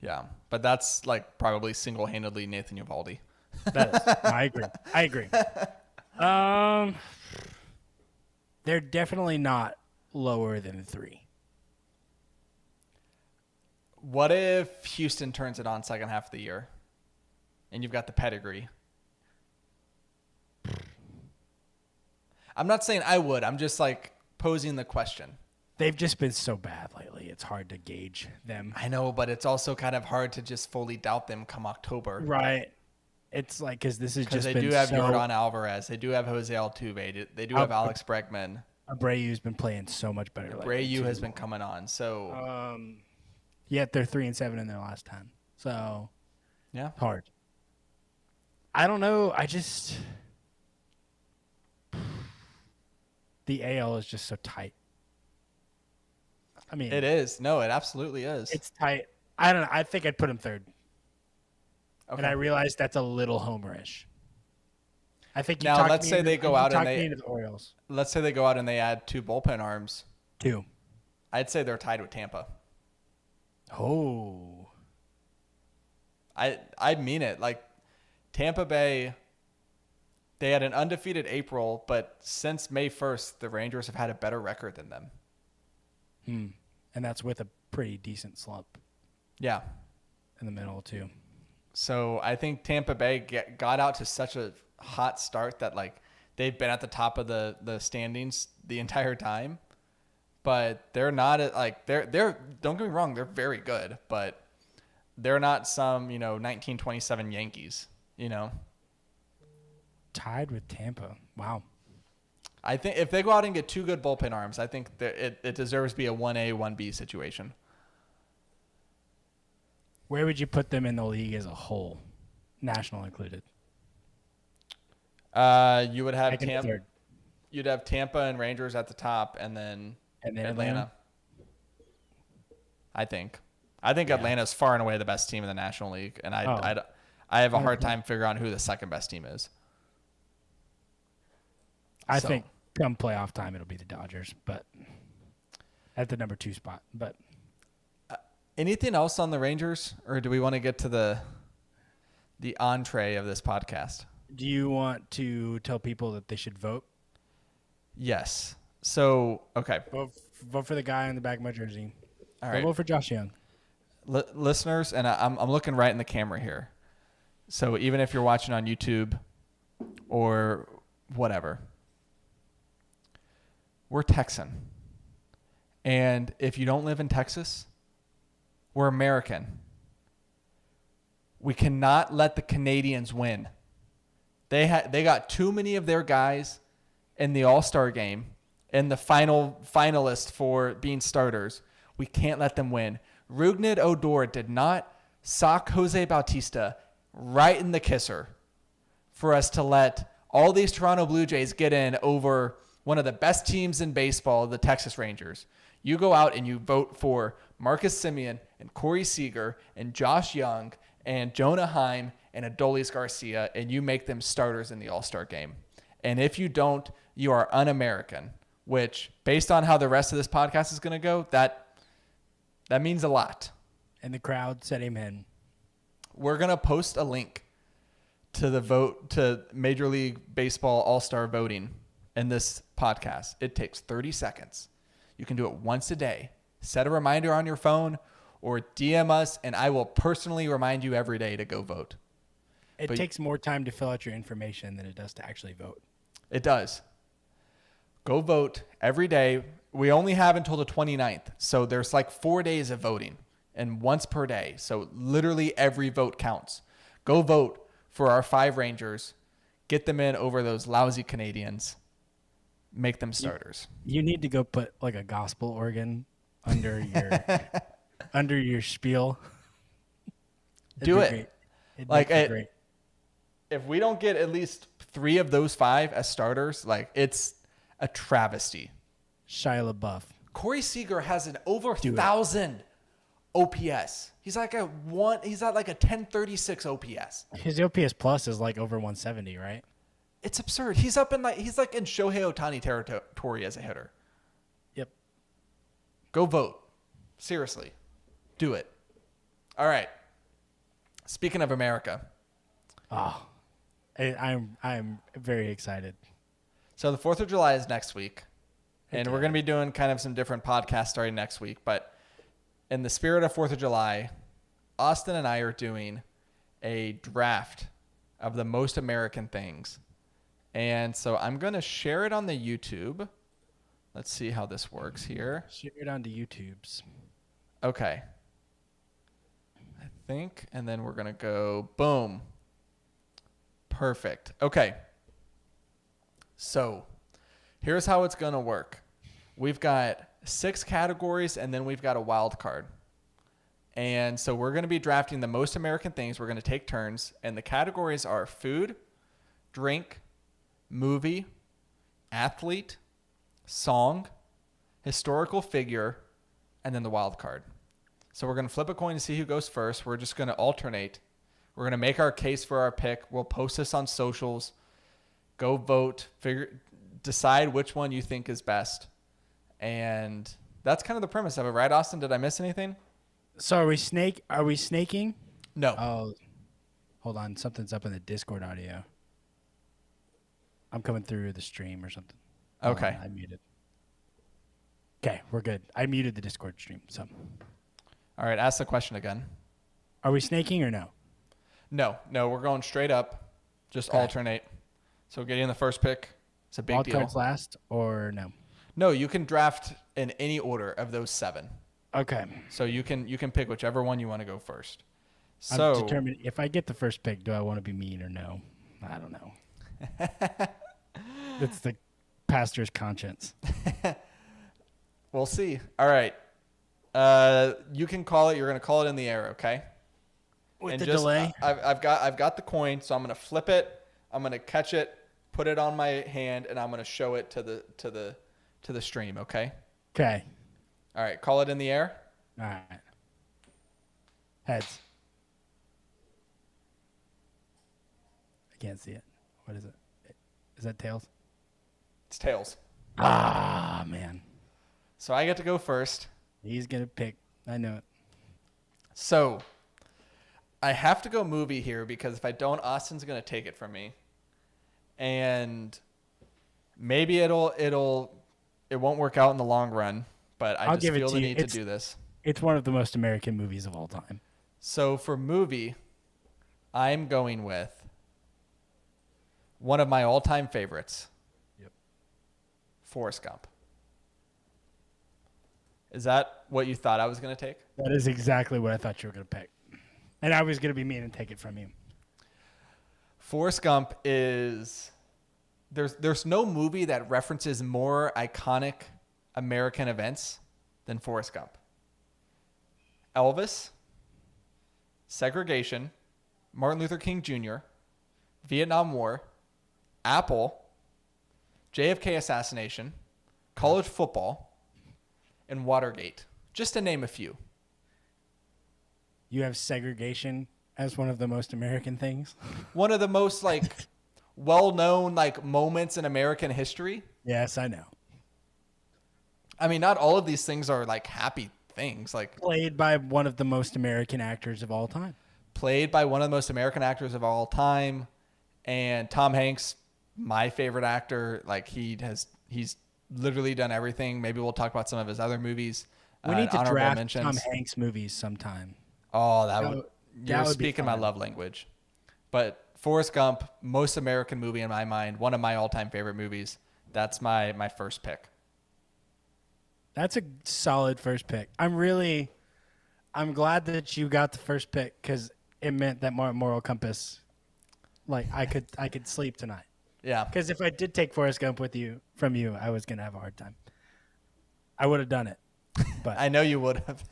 Yeah, but that's like probably single-handedly Nathan Eovaldi. That is. I agree. They're definitely not lower than 3. What if Houston turns it on second half of the year and you've got the pedigree? I'm not saying I would. I'm just like posing the question. They've just been so bad lately. It's hard to gauge them. I know, but it's also kind of hard to just fully doubt them come October. Right. It's like because this has just Because been they do have so. Yordan Alvarez. They do have Jose Altuve. They do have Alex Bregman. Abreu's been playing so much better. Abreu has been coming on. So Yet they're 3-7 in their last 10. So yeah, hard. I don't know. I just the AL is just so tight. I mean, it is. No, it absolutely is. it's tight. I don't know. I think I'd put him 3rd. Okay. And I realize that's a little homerish. I think you Now, talked let's me say into- they go you out and talked they- me into the Orioles. Let's say they go out and they add 2 bullpen arms. 2. I'd say they're tied with Tampa. Oh. I mean it. Like Tampa Bay, they had an undefeated April, but since May 1st, the Rangers have had a better record than them. And that's with a pretty decent slump Yeah. in the middle, too. So I think Tampa Bay got out to such a hot start that like they've been at the top of the standings the entire time. But they're not like they're don't get me wrong, they're very good, but they're not some, 1927 Yankees, Tied with Tampa. Wow. I think if they go out and get 2 good bullpen arms, I think that it deserves to be a 1A, 1B situation. Where would you put them in the league as a whole, national included? You would have Second, Tampa. third. You'd have Tampa and Rangers at the top, and then Atlanta. I think Atlanta's far and away the best team in the National League, and I have a hard time figuring out who the second best team is. I think come playoff time, it'll be the Dodgers, but at the number 2 spot. But Anything else on the Rangers, or do we want to get to the entree of this podcast? do you want to tell people that they should vote? Yes. So, okay. Vote for the guy on the back of my jersey. All right. Vote for Josh Young. Listeners, and I'm looking right in the camera here. So even if you're watching on YouTube or whatever, we're Texan. And if you don't live in Texas, we're American. We cannot let the Canadians win. They got too many of their guys in the All-Star game and the finalist for being starters. We can't let them win. Rougned Odor did not sock Jose Bautista right in the kisser for us to let all these Toronto Blue Jays get in over one of the best teams in baseball, the Texas Rangers. You go out and you vote for Marcus Semien and Corey Seager and Josh Young and Jonah Heim and Adolis Garcia, and you make them starters in the All-Star game. And if you don't, you are un-American, which, based on how the rest of this podcast is going to go, that means a lot. And the crowd said amen. We're going to post a link to the vote to Major League Baseball All-Star voting in this podcast. It takes 30 seconds. You can do it once a day. Set a reminder on your phone or DM us, and I will personally remind you every day to go vote. It takes more time to fill out your information than it does to actually vote. It does. Go vote every day. We only have until the 29th. So there's like 4 days of voting and once per day. So literally every vote counts. Go vote for our 5 Rangers. Get them in over those lousy Canadians. Make them starters. You need to go put like a gospel organ under your under your spiel. Do it. Like great. If we don't get at least 3 of those 5 as starters, like it's a travesty. Shia LaBeouf. Corey Seager has an over 1,000 OPS. He's at like a 1036 OPS. His OPS plus is like over 170, right? It's absurd. He's like in Shohei Ohtani territory as a hitter. Yep. Go vote. Seriously. Do it. All right. Speaking of America. Oh, I'm very excited. So the 4th of July is next week. And we're going to be doing kind of some different podcasts starting next week. But in the spirit of 4th of July, Austin and I are doing a draft of the most American things. And so I'm going to share it on the YouTube. Let's see how this works here. Share it onto YouTube's. Okay. I think, and then we're going to go boom. Perfect. Okay. So here's how it's going to work. We've got 6 categories, and then we've got a wild card. And so we're going to be drafting the most American things. We're going to take turns, and the categories are food, drink, movie, athlete, song, historical figure, and then the wild card. So we're going to flip a coin to see who goes first. We're just going to alternate. We're going to make our case for our pick. We'll post this on socials. Go vote. Decide which one you think is best. And that's kind of the premise of it, right, Austin? Did I miss anything? So are we snaking? No. Oh, hold on. Something's up in the Discord audio. I'm coming through the stream or something. Okay. I muted. Okay, we're good. I muted the Discord stream. So, All right, ask the question again. are we snaking or no? No, we're going straight up. Just alternate. So getting the first pick is a big Wild deal. cards last or no? No, you can draft in any order of those 7. Okay. So you can pick whichever one you want to go first. I'm So determined. If I get the first pick, do I want to be mean or no? I don't know. That's the pastor's conscience. we'll see. All right. You can call it. You're going to call it in the air, okay? With the delay? I've got the coin, so I'm going to flip it. I'm going to catch it, put it on my hand, and I'm going to show it to the stream, okay? Okay. All right, call it in the air. All right. Heads. I can't see it. What is it? Is that tails? It's tails. Ah, man. So I get to go first. He's going to pick. I know it. So I have to go movie here because if I don't, Austin's going to take it from me. And maybe it won't work out in the long run, but I just feel the need to do this. It's one of the most American movies of all time. So for movie, I'm going with one of my all-time favorites. Yep. Forrest Gump. Is that what you thought I was going to take? That is exactly what I thought you were going to pick. And I was going to be mean and take it from you. Forrest Gump is there's no movie that references more iconic American events than Forrest Gump. Elvis, segregation, Martin Luther King Jr., Vietnam War, Apple, JFK assassination, college football, and Watergate, just to name a few. You have segregation as one of the most American things? One of the most well-known moments in American history. Yes, I know. I mean, not all of these things are happy things. Played by one of the most American actors of all time. Played by one of the most American actors of all time. And Tom Hanks, my favorite actor, he's literally done everything. Maybe we'll talk about some of his other movies. We need to Honorable draft Tom mentions. Hanks movies sometime. Oh, That you're would be speaking my fun. love language. But Forrest Gump, most American movie in my mind, one of my all-time favorite movies. That's my first pick. That's a solid first pick. I'm glad that you got the first pick because it meant that moral compass, like I could sleep tonight. Yeah. Because if I did take Forrest Gump from you, I was gonna have a hard time. I would have done it, but I know you would have.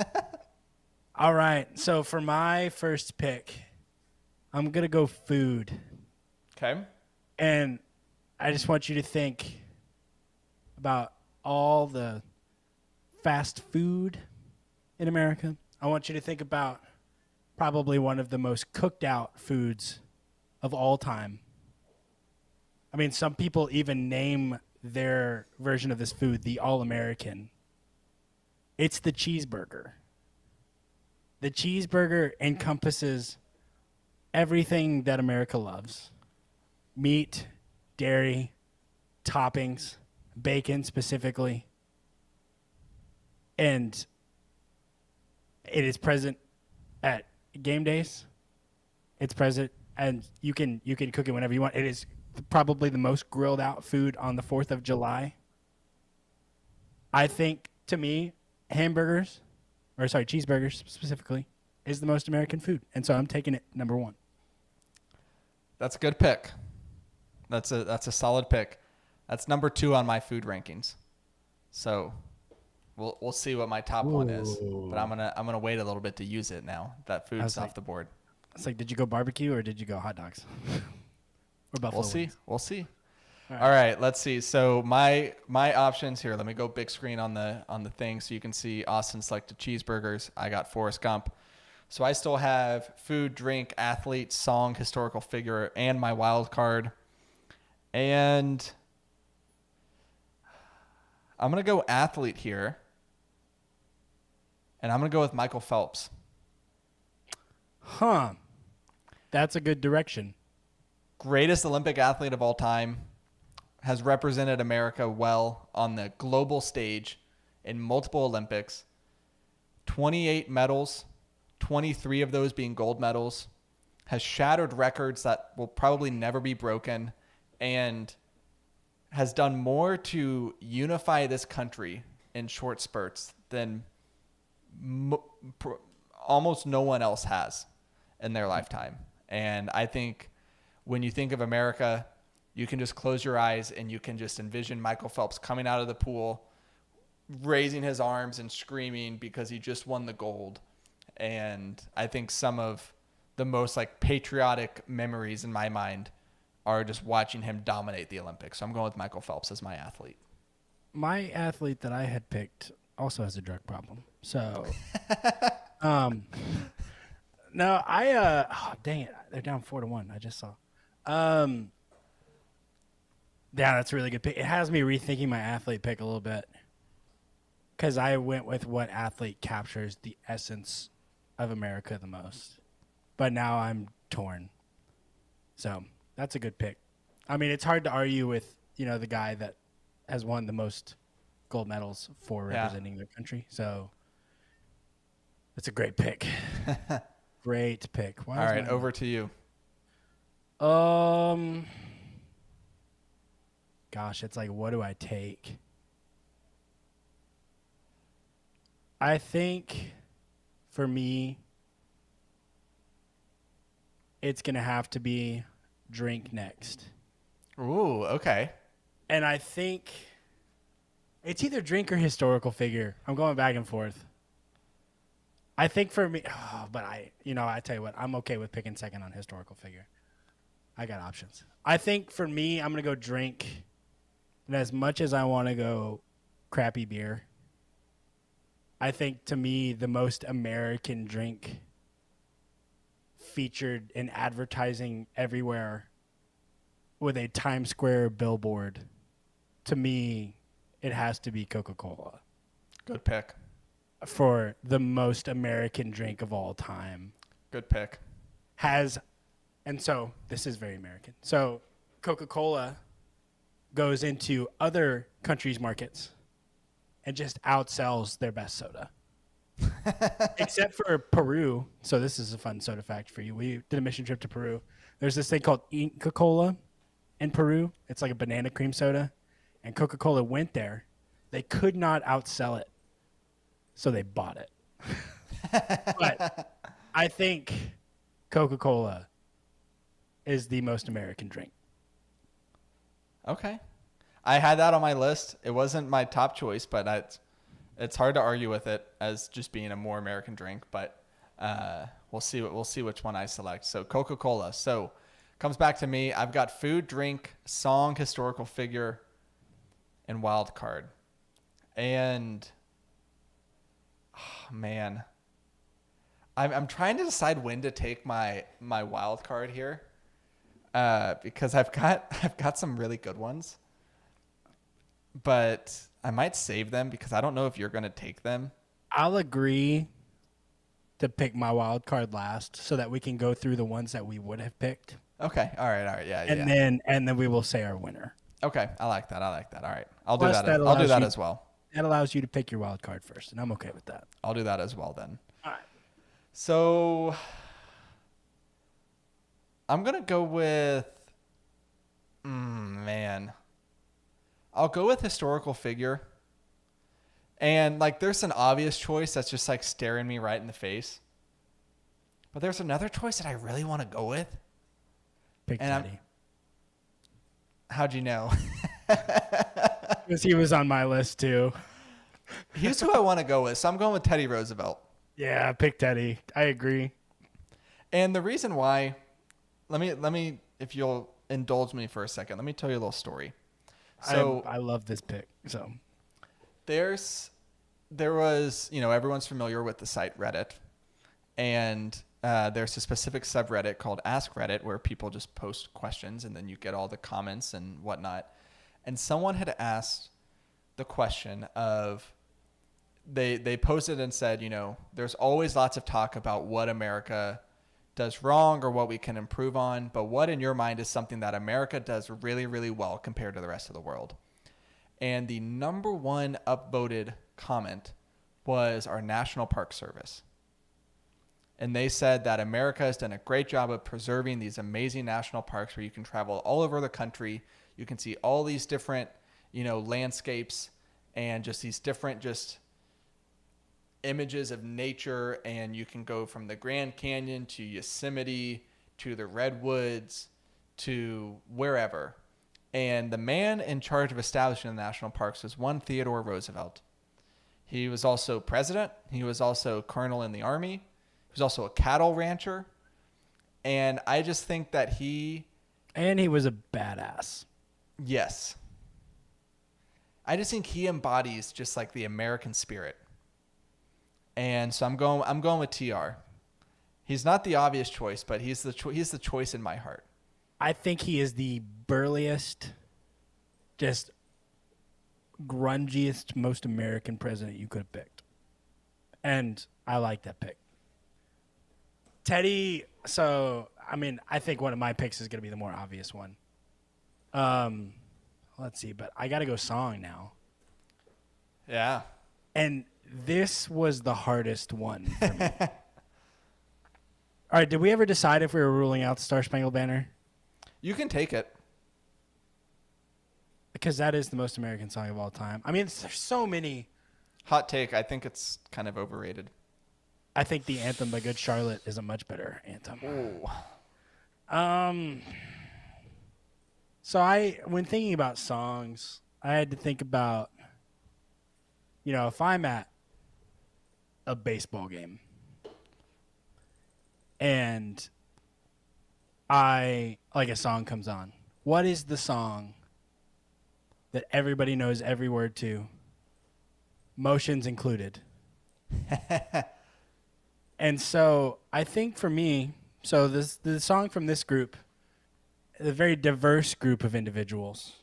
all right. So for my first pick, I'm gonna go food, Okay. and I just want you to think about all the fast food in America. I want you to think about probably one of the most cooked out foods of all time. I mean, some people even name their version of this food the All-American. It's the cheeseburger. The cheeseburger encompasses everything that America loves: meat, dairy, toppings, bacon specifically. And it is present at game days. It's present, and you can cook it whenever you want. It is probably the most grilled out food on the 4th of July. I think, to me, cheeseburgers specifically, is the most American food. And so I'm taking it number one. That's a good pick. That's a solid pick. That's number 2 on my food rankings. So we'll see what my top one is. But I'm gonna wait a little bit to use it now. That food's off the board. It's like, did you go barbecue or did you go hot dogs? Or buffalo wings? We'll see. All right, let's see. So my options here. Let me go big screen on the thing so you can see Austin selected cheeseburgers. I got Forrest Gump. So I still have food, drink, athlete, song, historical figure, and my wild card. And I'm gonna go athlete here. And I'm gonna go with Michael Phelps. Huh. That's a good direction. Greatest Olympic athlete of all time, has represented America well on the global stage in multiple Olympics. 28 medals, 23 of those being gold medals, has shattered records that will probably never be broken, and has done more to unify this country in short spurts than almost no one else has in their lifetime. And I think when you think of America, you can just close your eyes and you can just envision Michael Phelps coming out of the pool, raising his arms and screaming because he just won the gold. And I think some of the most like patriotic memories in my mind are just watching him dominate the Olympics. So I'm going with Michael Phelps as my athlete. My athlete that I had picked also has a drug problem. So, no, dang it. They're down 4-1. I just saw. Yeah, that's a really good pick. It has me rethinking my athlete pick a little bit because I went with what athlete captures the essence of America the most. But now I'm torn. So that's a good pick. I mean, it's hard to argue with, the guy that has won the most gold medals for representing their country. So that's a great pick. Great pick. All right, over to you. Gosh, it's like, what do I take? I think for me, it's going to have to be drink next. Ooh, okay. And I think it's either drink or historical figure. I'm going back and forth. I think for me, I tell you what, I'm okay with picking second on historical figure. I got options. I think for me, I'm going to go drink. And as much as I want to go crappy beer, I think to me, the most American drink featured in advertising everywhere with a Times Square billboard, to me, it has to be Coca-Cola. Good pick. For the most American drink of all time. Good pick. And so this is very American. So Coca-Cola goes into other countries' markets and just outsells their best soda. except for Peru. So this is a fun soda fact for you. We did a mission trip to Peru. There's this thing called Inca Cola in Peru. It's like a banana cream soda, and Coca-Cola went there. They could not outsell it, so they bought it. But I think Coca-Cola is the most American drink. Okay. I had that on my list. It wasn't my top choice, but it's hard to argue with it as just being a more American drink. But we'll see which one I select. So Coca-Cola. So comes back to me. I've got food, drink, song, historical figure, and wild card. And oh, man, I'm trying to decide when to take my wild card here, because I've got some really good ones, but I might save them because I don't know if you're gonna take them. I'll agree to pick my wild card last so that we can go through the ones that we would have picked. Okay, all right, yeah, And then we will say our winner. Okay, I like that. All right, I'll Plus, do that. I'll do that as well. That allows you to pick your wild card first, and I'm okay with that. I'll do that as well then. All right. So I'm gonna go with, man. I'll go with historical figure. And like, there's an obvious choice that's just like staring me right in the face. But there's another choice that I really want to go with. Pick Teddy. How'd you know? Because he was on my list too. Here's who I want to go with. So I'm going with Teddy Roosevelt. Yeah, pick Teddy. I agree. And the reason why, let me, if you'll indulge me for a second, let me tell you a little story. So I love this pick. So there was, everyone's familiar with the site Reddit, and there's a specific subreddit called Ask Reddit where people just post questions and then you get all the comments and whatnot. And someone had asked the question of, they posted and said, there's always lots of talk about what America does wrong or what we can improve on, but what in your mind is something that America does really, really well compared to the rest of the world? And the number one upvoted comment was our National Park Service. And they said that America has done a great job of preserving these amazing national parks where you can travel all over the country. You can see all these different, landscapes and just these different images of nature. And you can go from the Grand Canyon to Yosemite to the Redwoods to wherever. And the man in charge of establishing the national parks was one Theodore Roosevelt. He was also president. He was also colonel in the army. He was also a cattle rancher. And I just think that he was a badass. Yes. I just think he embodies just like the American spirit. And so I'm going with TR. He's not the obvious choice, but he's the choice in my heart. I think he is the burliest, just grungiest, most American president you could have picked. And I like that pick. Teddy, I think one of my picks is going to be the more obvious one. Let's see, but I got to go song now. Yeah. And this was the hardest one for me. All right, did we ever decide if we were ruling out the Star Spangled Banner? You can take it. Because that is the most American song of all time. I mean, there's so many. Hot take. I think it's kind of overrated. I think the anthem by Good Charlotte is a much better anthem. Ooh. So when thinking about songs, I had to think about, if I'm at a baseball game and a song comes on, what is the song that everybody knows every word to, motions included? And so I think for me, the song from this group, a very diverse group of individuals.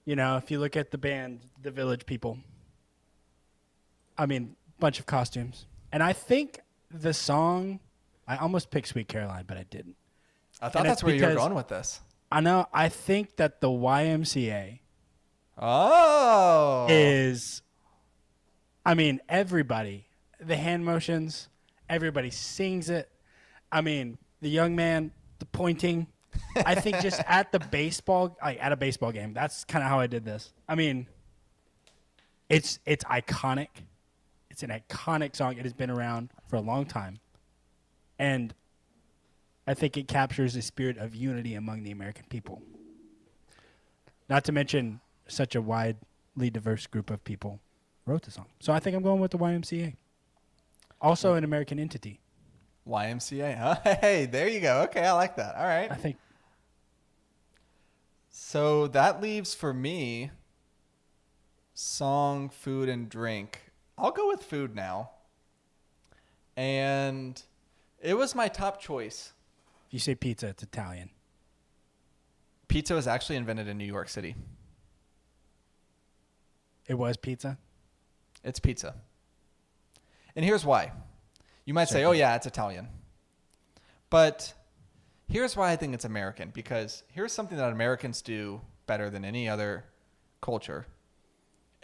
If you look at the band, the Village People, bunch of costumes. And I think the song, I almost picked Sweet Caroline, but I didn't. I thought that's where you were going with this. I know. I think that the YMCA is, everybody, the hand motions. Everybody sings it. I mean, the young man, the pointing. I think just at a baseball game, that's kind of how I did this. I mean, it's iconic. It's an iconic song. It has been around for a long time. And I think it captures the spirit of unity among the American people. Not to mention such a widely diverse group of people wrote the song. So I think I'm going with the YMCA. Also an American entity. YMCA, huh? Hey, there you go. Okay, I like that. All right. I think. So that leaves for me song, food, and drink. I'll go with food now. And it was my top choice. If you say pizza, it's Italian. Pizza was actually invented in New York City. It was pizza? It's pizza. And here's why. You might say, oh, yeah, it's Italian. But here's why I think it's American. Because here's something that Americans do better than any other culture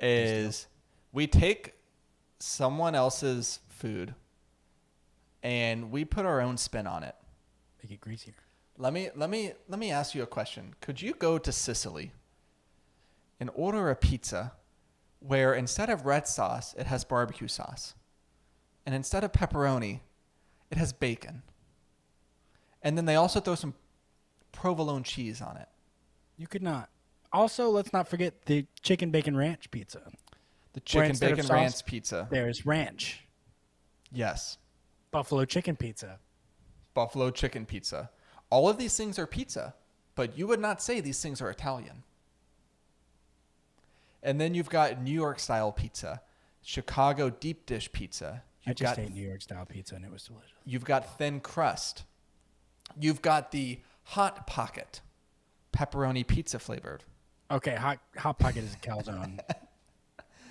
is we take someone else's food and we put our own spin on it. Make it greasier. Let me ask you a question. Could you go to Sicily and order a pizza where instead of red sauce, it has barbecue sauce? And instead of pepperoni, it has bacon. And then they also throw some provolone cheese on it. You could not. Also, let's not forget the chicken bacon ranch pizza. The chicken bacon sauce, ranch pizza. There's ranch. Yes. Buffalo chicken pizza. Buffalo chicken pizza. All of these things are pizza, but you would not say these things are Italian. And then you've got New York style pizza, Chicago deep dish pizza. I just ate New York style pizza and it was delicious. You've got thin crust. You've got the Hot Pocket, pepperoni pizza flavored. Okay, Hot Pocket is a calzone.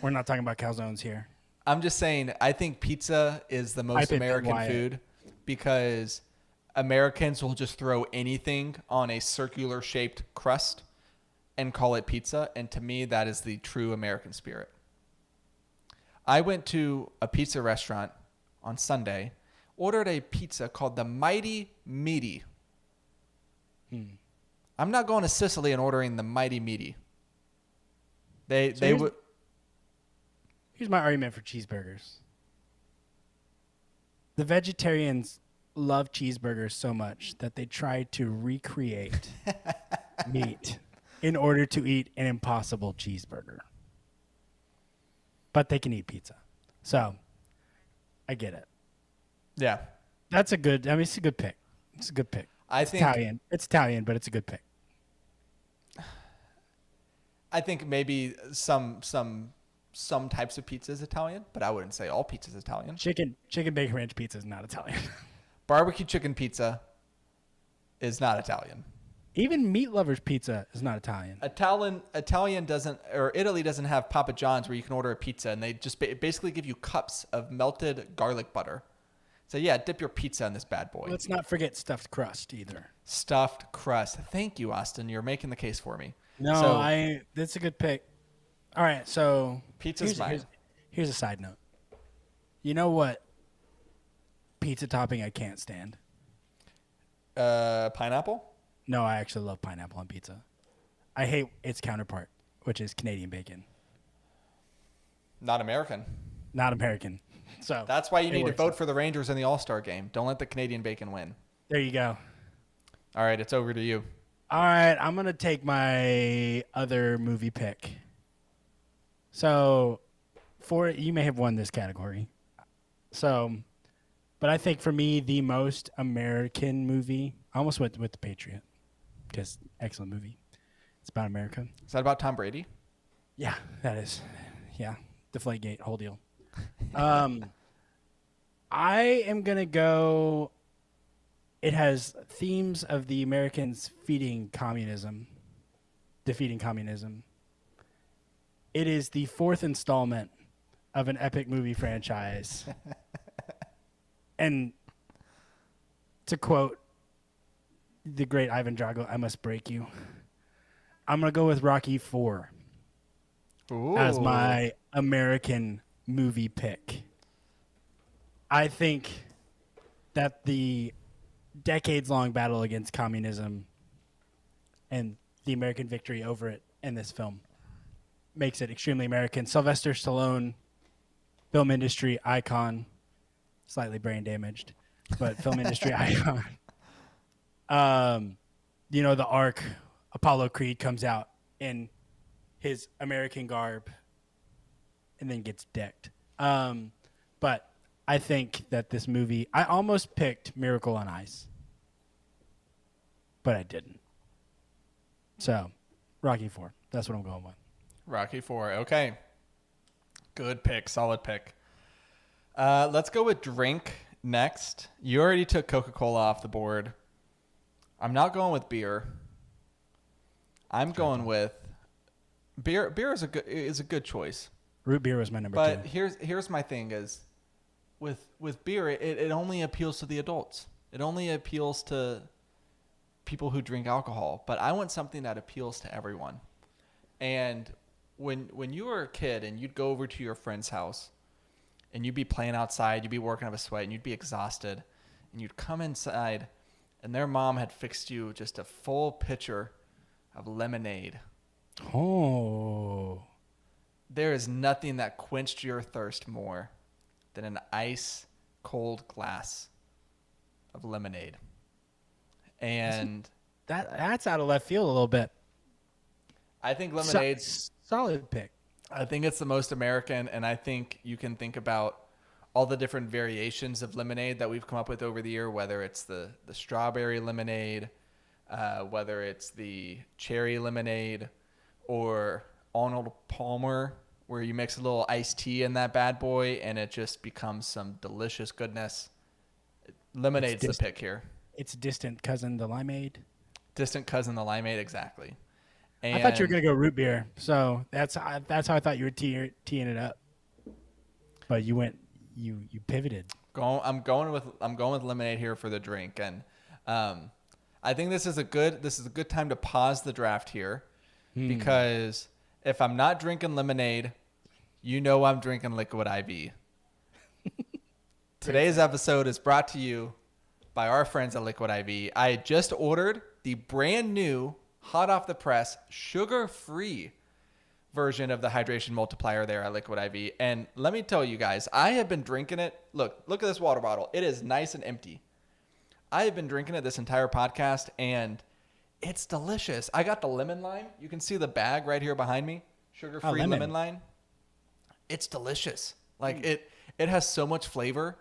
We're not talking about calzones here. I'm just saying, I think pizza is the most American food because Americans will just throw anything on a circular shaped crust and call it pizza. And to me, that is the true American spirit. I went to a pizza restaurant on Sunday, ordered a pizza called the Mighty Meaty. I'm not going to Sicily and ordering the Mighty Meaty. They would. Here's my argument for cheeseburgers. The vegetarians love cheeseburgers so much that they try to recreate meat in order to eat an impossible cheeseburger. But they can eat pizza. So, I get it. Yeah. It's a good pick. It's a good pick. It's Italian. It's Italian, but it's a good pick. I think maybe some types of pizza is Italian, but I wouldn't say all pizza is Italian. Chicken bacon ranch pizza is not Italian. Barbecue chicken pizza is not Italian. Even meat lovers pizza is not Italian. Italian doesn't, or Italy doesn't have Papa John's where you can order a pizza and they just basically give you cups of melted garlic butter. So yeah, dip your pizza in this bad boy. Let's not forget stuffed crust either. Stuffed crust. Thank you, Austin. You're making the case for me. No, that's a good pick. All right, so pizza's mine. Here's a side note. You know what pizza topping I can't stand? Pineapple? No, I actually love pineapple on pizza. I hate its counterpart, which is Canadian bacon. Not American. Not American. So that's why you need to vote for the Rangers in the All-Star game. Don't let the Canadian bacon win. There you go. All right, it's over to you. All right, I'm going to take my other movie pick. So, you may have won this category. So, but I think for me, the most American movie, I almost went with The Patriot. Because excellent movie. It's about America. Is that about Tom Brady? Yeah, that is. Yeah, Deflategate, whole deal. I am going to go, it has themes of the Americans defeating communism. It is the fourth installment of an epic movie franchise. And to quote the great Ivan Drago, I must break you. I'm going to go with Rocky IV as my American movie pick. I think that the decades-long battle against communism and the American victory over it in this film makes it extremely American. Sylvester Stallone, film industry icon, slightly brain damaged, but film industry icon. The Ark, Apollo Creed comes out in his American garb and then gets decked. But I think that this movie, I almost picked Miracle on Ice, but I didn't. So, Rocky 4. That's what I'm going with. Rocky 4. Okay. Good pick. Solid pick. Let's go with drink next. You already took Coca-Cola off the board. I'm not going with beer. I'm going with beer. Beer is a good choice. Root beer was my number but 2. Here's my thing is with beer, it only appeals to the adults. It only appeals to people who drink alcohol. But I want something that appeals to everyone. And when you were a kid and you'd go over to your friend's house and you'd be playing outside, you'd be working up a sweat and you'd be exhausted and you'd come inside and their mom had fixed you just a full pitcher of lemonade. Oh. There is nothing that quenched your thirst more than an ice cold glass of lemonade. And that's out of left field a little bit. I think lemonade's solid pick. I think it's the most American, and I think you can think about all the different variations of lemonade that we've come up with over the year, whether it's the strawberry lemonade, whether it's the cherry lemonade, or Arnold Palmer, where you mix a little iced tea in that bad boy, and it just becomes some delicious goodness. Lemonade's the pick here. It's distant cousin, the limeade. Distant cousin, the limeade, exactly. And I thought you were gonna go root beer, so that's how I thought you were teeing it up. But you pivoted. I'm going with lemonade here for the drink, and I think this is a good time to pause the draft here, because if I'm not drinking lemonade, I'm drinking Liquid IV. Today's episode is brought to you by our friends at Liquid IV. I just ordered the brand new, hot off the press, sugar-free version of the hydration multiplier there at Liquid IV. And let me tell you guys, I have been drinking it. Look at this water bottle. It is nice and empty. I have been drinking it this entire podcast, and it's delicious. I got the lemon lime. You can see the bag right here behind me. Sugar-free lemon lime. It's delicious. Like it has so much flavor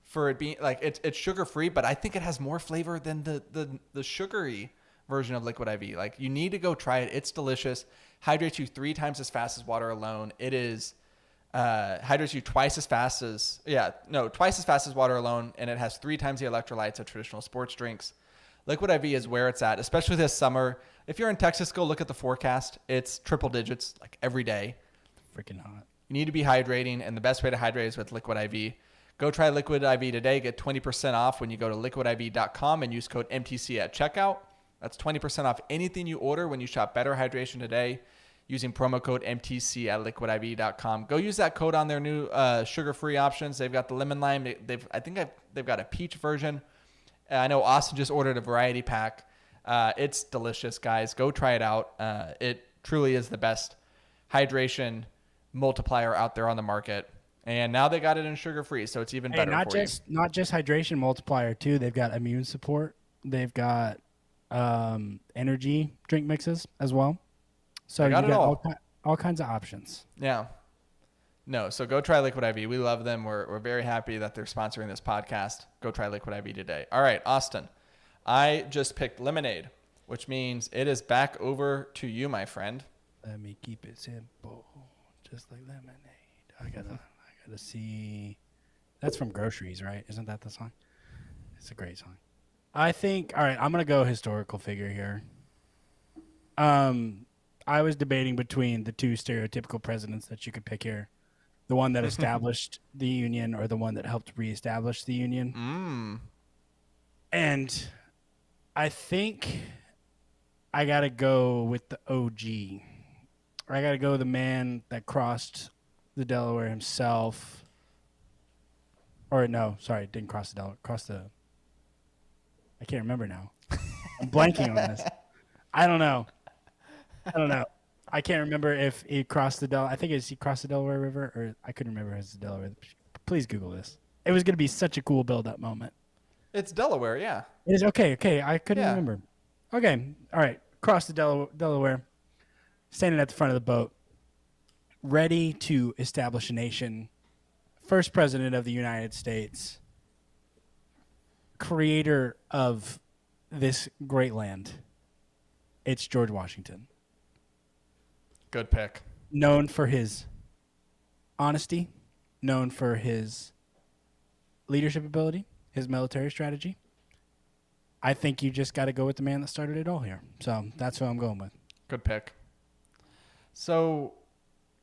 for it being like it's sugar-free, but I think it has more flavor than the sugary version of Liquid IV. Like, you need to go try it. It's delicious. Hydrates you 3 times as fast as water alone. It is hydrates you twice as fast as water alone, and it has 3 times the electrolytes of traditional sports drinks. Liquid IV is where it's at, especially this summer. If you're in Texas, go look at the forecast. It's triple digits like every day. Freaking hot. You need to be hydrating, and the best way to hydrate is with Liquid IV. Go try Liquid IV today. Get 20% off when you go to liquidiv.com and use code MTC at checkout. That's 20% off anything you order when you shop Better Hydration today using promo code MTC at liquidiv.com. Go use that code on their new sugar-free options. They've got the lemon lime. They've got a peach version. I know Austin just ordered a variety pack. It's delicious, guys. Go try it out. It truly is the best hydration multiplier out there on the market. And now they got it in sugar-free, so it's even better for you. Not just hydration multiplier, too. They've got immune support. They've got energy drink mixes as well. So you got all kinds of options. Yeah. No, so go try Liquid IV. We love them. We're very happy that they're sponsoring this podcast. Go try Liquid IV today. All right, Austin. I just picked lemonade, which means it is back over to you, my friend. Let me keep it simple, just like lemonade. I gotta see. That's from Groceries, right? Isn't that the song? It's a great song. I think. All right, I'm gonna go historical figure here. I was debating between the 2 stereotypical presidents that you could pick here. The one that established the Union or the one that helped reestablish the Union. And I think I got to go with the OG. Or I got to go with the man that crossed the Delaware himself. Or no, sorry, didn't cross the Delaware. I can't remember now. I'm blanking on this. I don't know. I can't remember if he crossed the Delaware. I think he crossed the Delaware River, or I couldn't remember if it was the Delaware. Please Google this. It was going to be such a cool build-up moment. It's Delaware, yeah. It is okay. I couldn't Yeah. remember. Okay, all right. Cross the Delaware, standing at the front of the boat, ready to establish a nation. First president of the United States, creator of this great land. It's George Washington. Good pick. Known for his honesty, known for his leadership ability, his military strategy. I think you just got to go with the man that started it all here. So that's who I'm going with. Good pick. So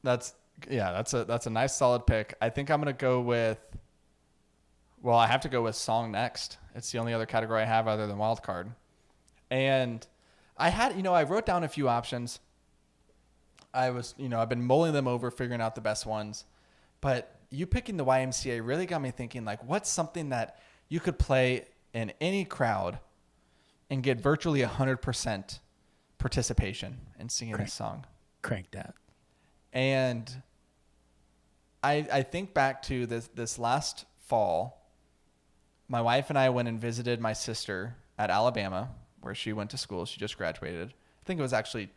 that's a nice solid pick. I think I'm going to go with, well, I have to go with song next. It's the only other category I have other than wild card. And I wrote down a few options. I've been mulling them over, figuring out the best ones. But you picking the YMCA really got me thinking, like, what's something that you could play in any crowd and get virtually 100% participation in singing this song? Crank that. And I think back to this last fall, my wife and I went and visited my sister at Alabama, where she went to school. She just graduated. I think it was actually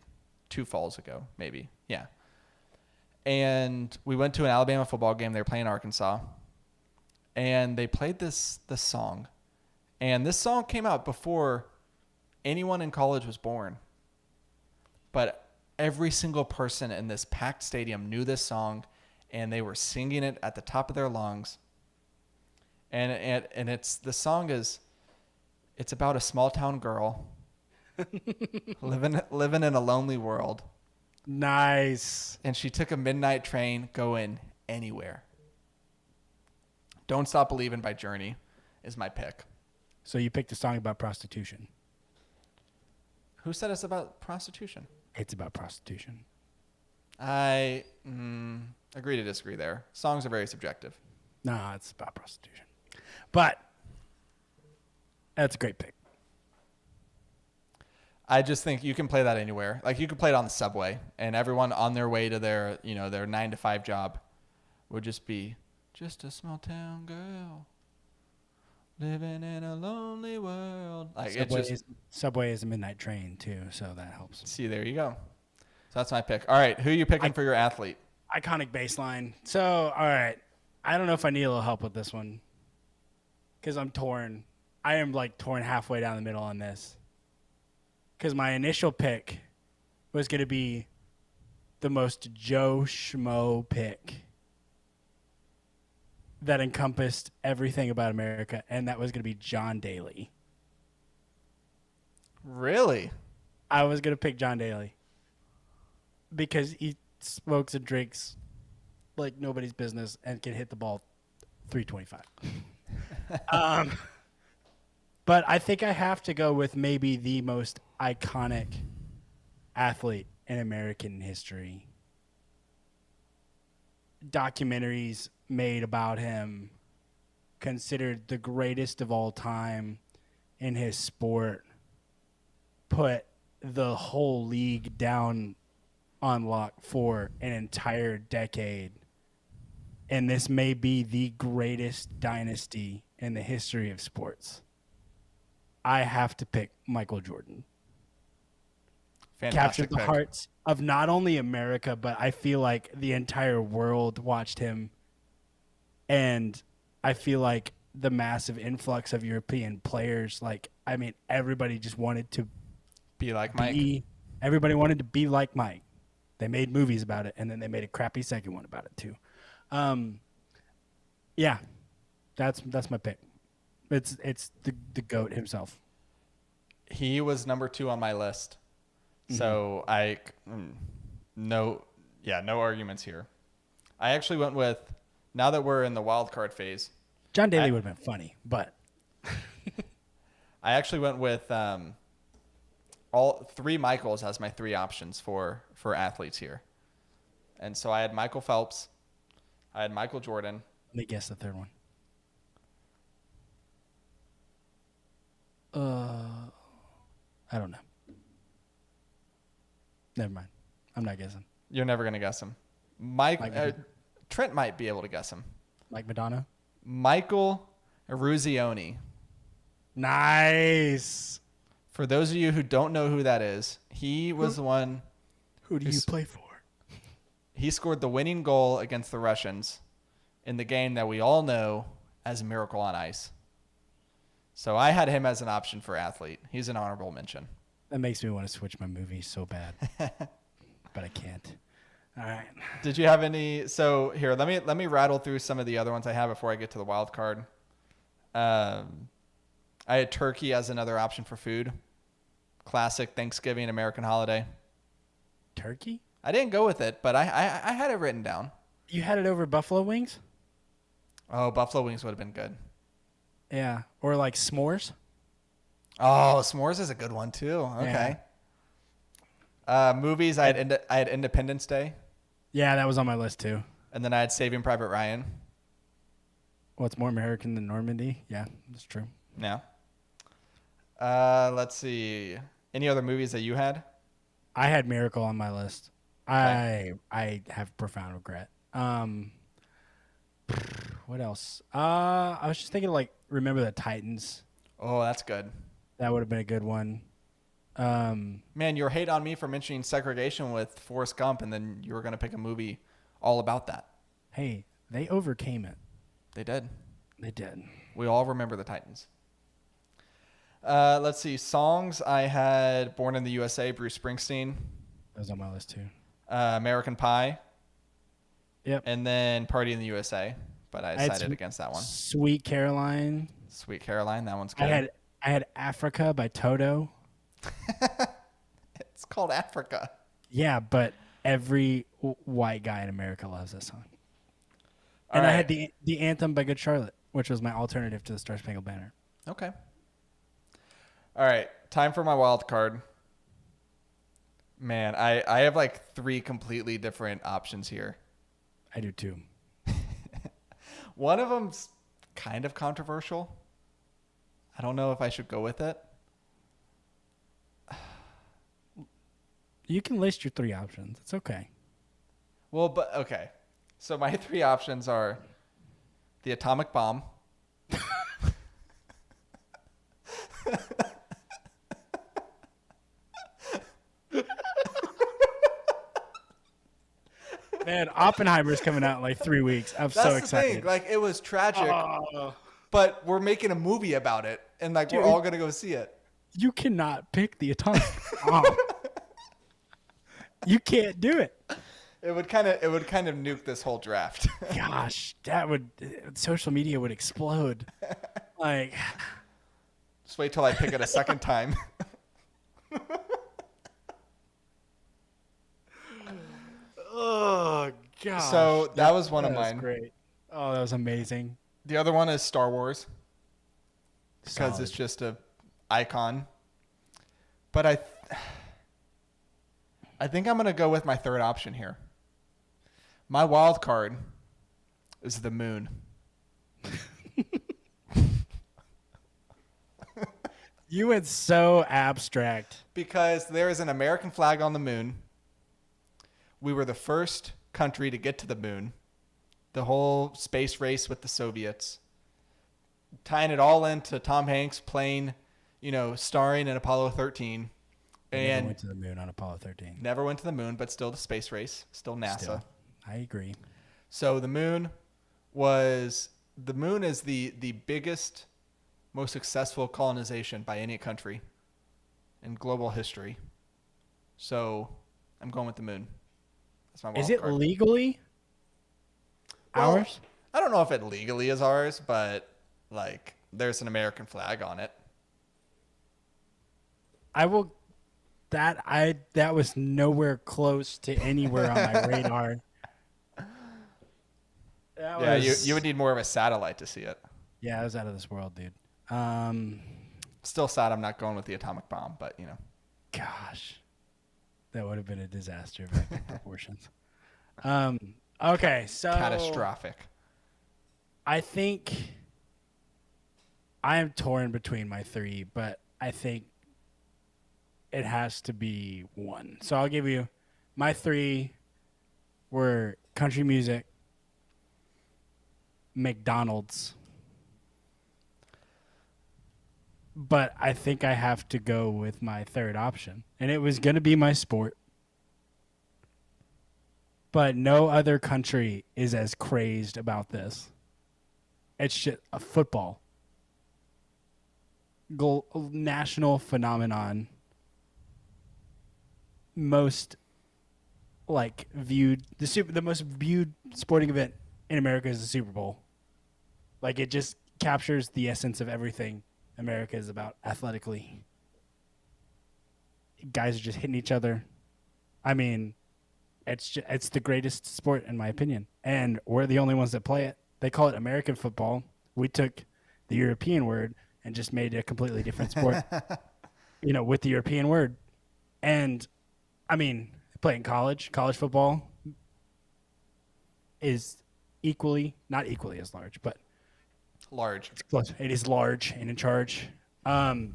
2 falls ago, maybe. Yeah. And we went to an Alabama football game. They were playing Arkansas. And they played this song. And this song came out before anyone in college was born. But every single person in this packed stadium knew this song, and they were singing it at the top of their lungs. And it's about a small town girl living in a lonely world. Nice. And she took a midnight train going anywhere. Don't Stop Believin' by Journey is my pick. So you picked a song about prostitution. Who said it's about prostitution? It's about prostitution. I agree to disagree there. Songs are very subjective. No, it's about prostitution. But that's a great pick. I just think you can play that anywhere. Like, you could play it on the subway, and everyone on their way to their 9-to-5 job would just be just a small town girl living in a lonely world. Like, Subway is a midnight train too, so that helps. See, there you go. So that's my pick. All right, who are you picking for your athlete? Iconic baseline. So, all right, I don't know if I need a little help with this one because I'm torn. I am torn halfway down the middle on this. Because my initial pick was going to be the most Joe Schmo pick that encompassed everything about America, and that was going to be John Daly. Really? I was going to pick John Daly because he smokes and drinks like nobody's business and can hit the ball 325. But I think I have to go with maybe the most iconic athlete in American history. Documentaries made about him, considered the greatest of all time in his sport, put the whole league down on lock for an entire decade. And this may be the greatest dynasty in the history of sports. I have to pick Michael Jordan. Fantastic Captured the pick. hearts of not only America, but I feel like the entire world watched him. And I feel like the massive influx of European players, everybody just wanted to be like Mike. Everybody wanted to be like Mike. They made movies about it, and then they made a crappy second one about it too. Yeah, that's my pick. It's the GOAT himself. He was number 2 on my list. So no arguments here. I actually went with, now that we're in the wild card phase, John Daly would have been funny, but I actually went with all 3 Michaels as my 3 options for athletes here. And so I had Michael Phelps, I had Michael Jordan. Let me guess the third one. I don't know. Never mind. I'm not guessing. You're never going to guess him. Trent might be able to guess him. Mike Madonna. Michael Eruzione. Nice. For those of you who don't know who that is, he was the one. Who do you play for? He scored the winning goal against the Russians in the game that we all know as Miracle on Ice. So I had him as an option for athlete. He's an honorable mention. That makes me want to switch my movie so bad, but I can't. All right. Did you have any? So here, let me rattle through some of the other ones I have before I get to the wild card. I had turkey as another option for food. Classic Thanksgiving American holiday. Turkey? I didn't go with it, but I had it written down. You had it over buffalo wings? Oh, buffalo wings would have been good. Yeah. Or like s'mores? Oh, s'mores is a good one too. Okay. Yeah. Movies, I had Independence Day. Yeah, that was on my list too. And then I had Saving Private Ryan. What's more American than Normandy? Yeah, that's true. Yeah. Let's see. Any other movies that you had? I had Miracle on my list. Okay. I have profound regret. What else? I was just thinking like Remember the Titans. Oh, that's good. That would have been a good one. Man, you were hate on me for mentioning segregation with Forrest Gump, and then you were going to pick a movie all about that. Hey, they overcame it. They did. They did. We all remember the Titans. Let's see. Songs, I had Born in the USA, Bruce Springsteen. That was on my list too. American Pie. Yep. And then Party in the USA, but I decided against that one. Sweet Caroline. Sweet Caroline, that one's good. I had Africa by Toto. It's called Africa. Yeah, but every white guy in America loves this song. All and right. I had the Anthem by Good Charlotte, which was my alternative to the Star Spangled Banner. Okay. All right, time for my wild card. Man, I have like 3 completely different options here. I do too. One of them's kind of controversial. I don't know if I should go with it. You can list your 3 options. It's okay. Well, but okay. So my 3 options are the atomic bomb. Man, Oppenheimer's coming out in like 3 weeks. I'm so excited. That's the thing. Like, it was tragic, but we're making a movie about it, and like we're all gonna go see it. You cannot pick the atomic bomb. You can't do it. It would kind of nuke this whole draft. Gosh, social media would explode. Like, just wait till I pick it a second time. oh gosh. So that was one of was mine. Great. Oh, that was amazing. The other one is Star Wars because Solid. it's just a icon. But I think I'm gonna go with my third option here. My wild card is the moon. You went so abstract. Because there is an American flag on the moon. We were the first country to get to the moon. The whole space race with the Soviets. Tying it all into Tom Hanks playing, starring in Apollo 13. Never And went to the moon on Apollo 13. never went to the moon, but still the space race. Still NASA. Still, I agree. So the moon is the biggest, most successful colonization by any country in global history. So I'm going with the moon. That's my wild Is it card. legally ours? I don't know if it legally is ours, but like there's an American flag on it. I will. That was nowhere close to anywhere on my radar. You would need more of a satellite to see it. Yeah, I was out of this world, dude. Still sad I'm not going with the atomic bomb, but Gosh, that would have been a disaster of epic proportions. Okay, so catastrophic. I think I am torn between my three, but I think it has to be one. So I'll give you my three were country music, McDonald's, but I think I have to go with my third option. And it was going to be my sport. But no other country is as crazed about this. It's just a football. National phenomenon. Most viewed the most viewed sporting event in America is the Super Bowl. Like it just captures the essence of everything America is about athletically. Guys are just hitting each other. I mean, it's the greatest sport in my opinion, and we're the only ones that play it. They call it American football. We took the European word and just made it a completely different sport. With the European word. And I mean, playing college football is not equally as large, but large. It's close. It is large and in charge. You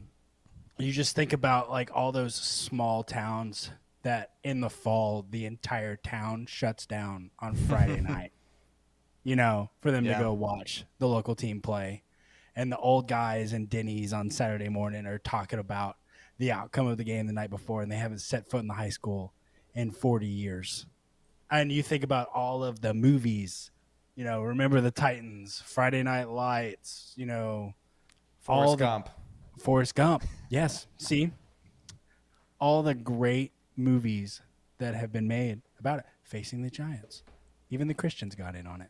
just think about like all those small towns that in the fall the entire town shuts down on Friday night. For them to go watch the local team play, and the old guys in Denny's on Saturday morning are talking about the outcome of the game the night before, and they haven't set foot in the high school in 40 years. And you think about all of the movies, Remember the Titans, Friday Night Lights, Forrest Gump. Yes. See, all the great movies that have been made about it. Facing the Giants. Even the Christians got in on it.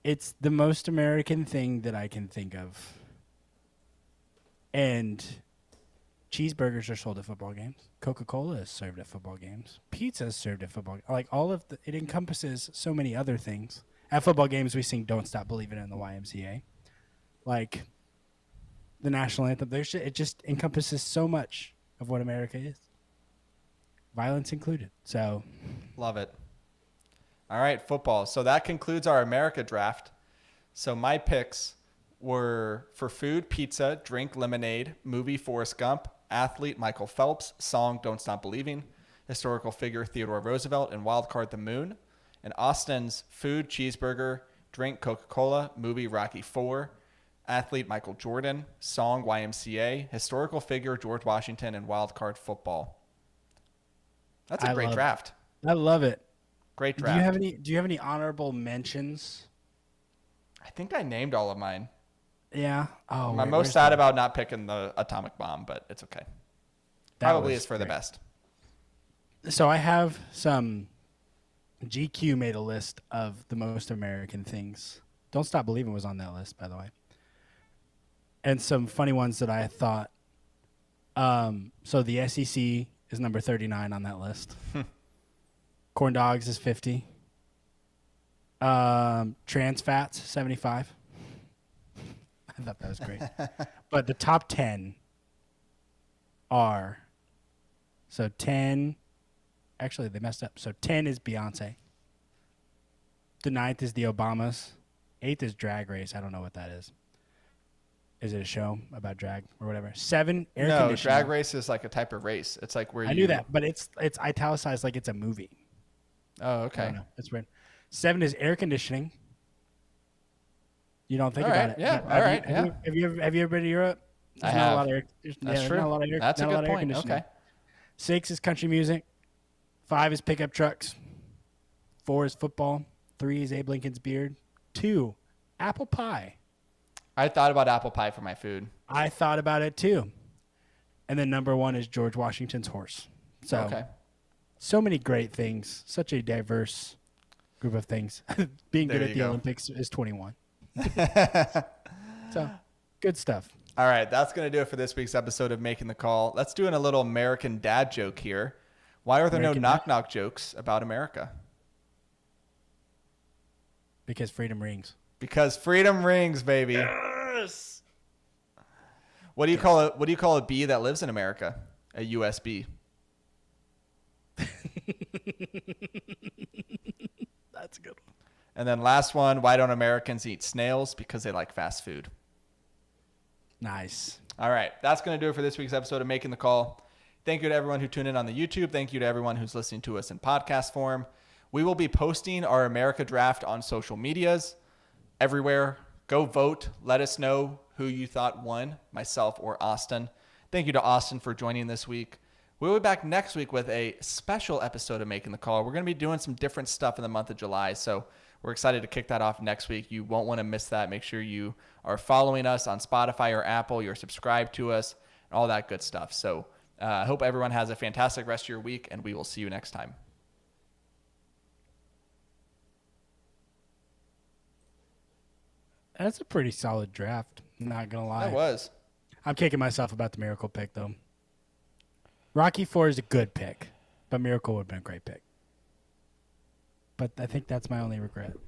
It's the most American thing that I can think of. And cheeseburgers are sold at football games. Coca-Cola is served at football games. Pizza is served at football games. Like it encompasses so many other things. At football games, we sing "Don't Stop Believing" in the YMCA. Like the national anthem, it just encompasses so much of what America is. Violence included. So, love it. All right, football. So that concludes our America draft. So my picks were for food, pizza, drink, lemonade, movie, Forrest Gump, athlete, Michael Phelps, song, Don't Stop Believing, historical figure, Theodore Roosevelt, and wildcard, the moon. And Austin's food, cheeseburger, drink, Coca-Cola, movie, Rocky IV, athlete, Michael Jordan, song, YMCA, historical figure, George Washington, and wildcard, football. That's a great draft. I love it. Great draft. Do you have any honorable mentions? I think I named all of mine. Yeah. Oh, I'm most sad about not picking the atomic bomb, but it's okay. Probably is for the best. So I have some. GQ made a list of the most American things. Don't Stop Believing was on that list, by the way. And some funny ones that I thought. So the SEC is number 39 on that list. Corn dogs is 50. Trans fats, 75. I thought that was great. But the top 10 are, so 10, actually they messed up. So 10 is Beyonce. The 9th is the Obamas. 8th is Drag Race. I don't know what that is. Is it a show about drag or whatever? 7, air conditioning. No, Drag Race is like a type of race. It's like where I knew that, but it's italicized like it's a movie. Oh, okay. I don't know. That's weird. 7 is air conditioning. You don't think all about right. it. Yeah. All right. Yeah. Have you ever been to Europe? I have. Not a lot of That's true. Not a lot of air, That's a good point. Okay. 6 is country music. 5 is pickup trucks. 4 is football. 3 is Abe Lincoln's beard. 2, apple pie. I thought about apple pie for my food. I thought about it too. And then number 1 is George Washington's horse. So, okay. So many great things. Such a diverse group of things. Being good at the Olympics is 21. So, good stuff. All right, that's going to do it for this week's episode of Making the Call. Let's do a little American dad joke here. Why are there no knock-knock jokes about America? Because freedom rings. Because freedom rings, baby. Yes. What do you call it? What do you call a bee that lives in America? A USB. That's a good one. And then last one, why don't Americans eat snails? Because they like fast food. Nice. All right. That's going to do it for this week's episode of Making the Call. Thank you to everyone who tuned in on the YouTube. Thank you to everyone who's listening to us in podcast form. We will be posting our America Draft on social medias everywhere. Go vote. Let us know who you thought won, myself or Austin. Thank you to Austin for joining this week. We'll be back next week with a special episode of Making the Call. We're going to be doing some different stuff in the month of July, so we're excited to kick that off next week. You won't want to miss that. Make sure you are following us on Spotify or Apple. You're subscribed to us, and all that good stuff. So I hope everyone has a fantastic rest of your week, and we will see you next time. That's a pretty solid draft. I'm not going to lie. That was. I'm kicking myself about the Miracle pick, though. Rocky IV is a good pick, but Miracle would have been a great pick. But I think that's my only regret.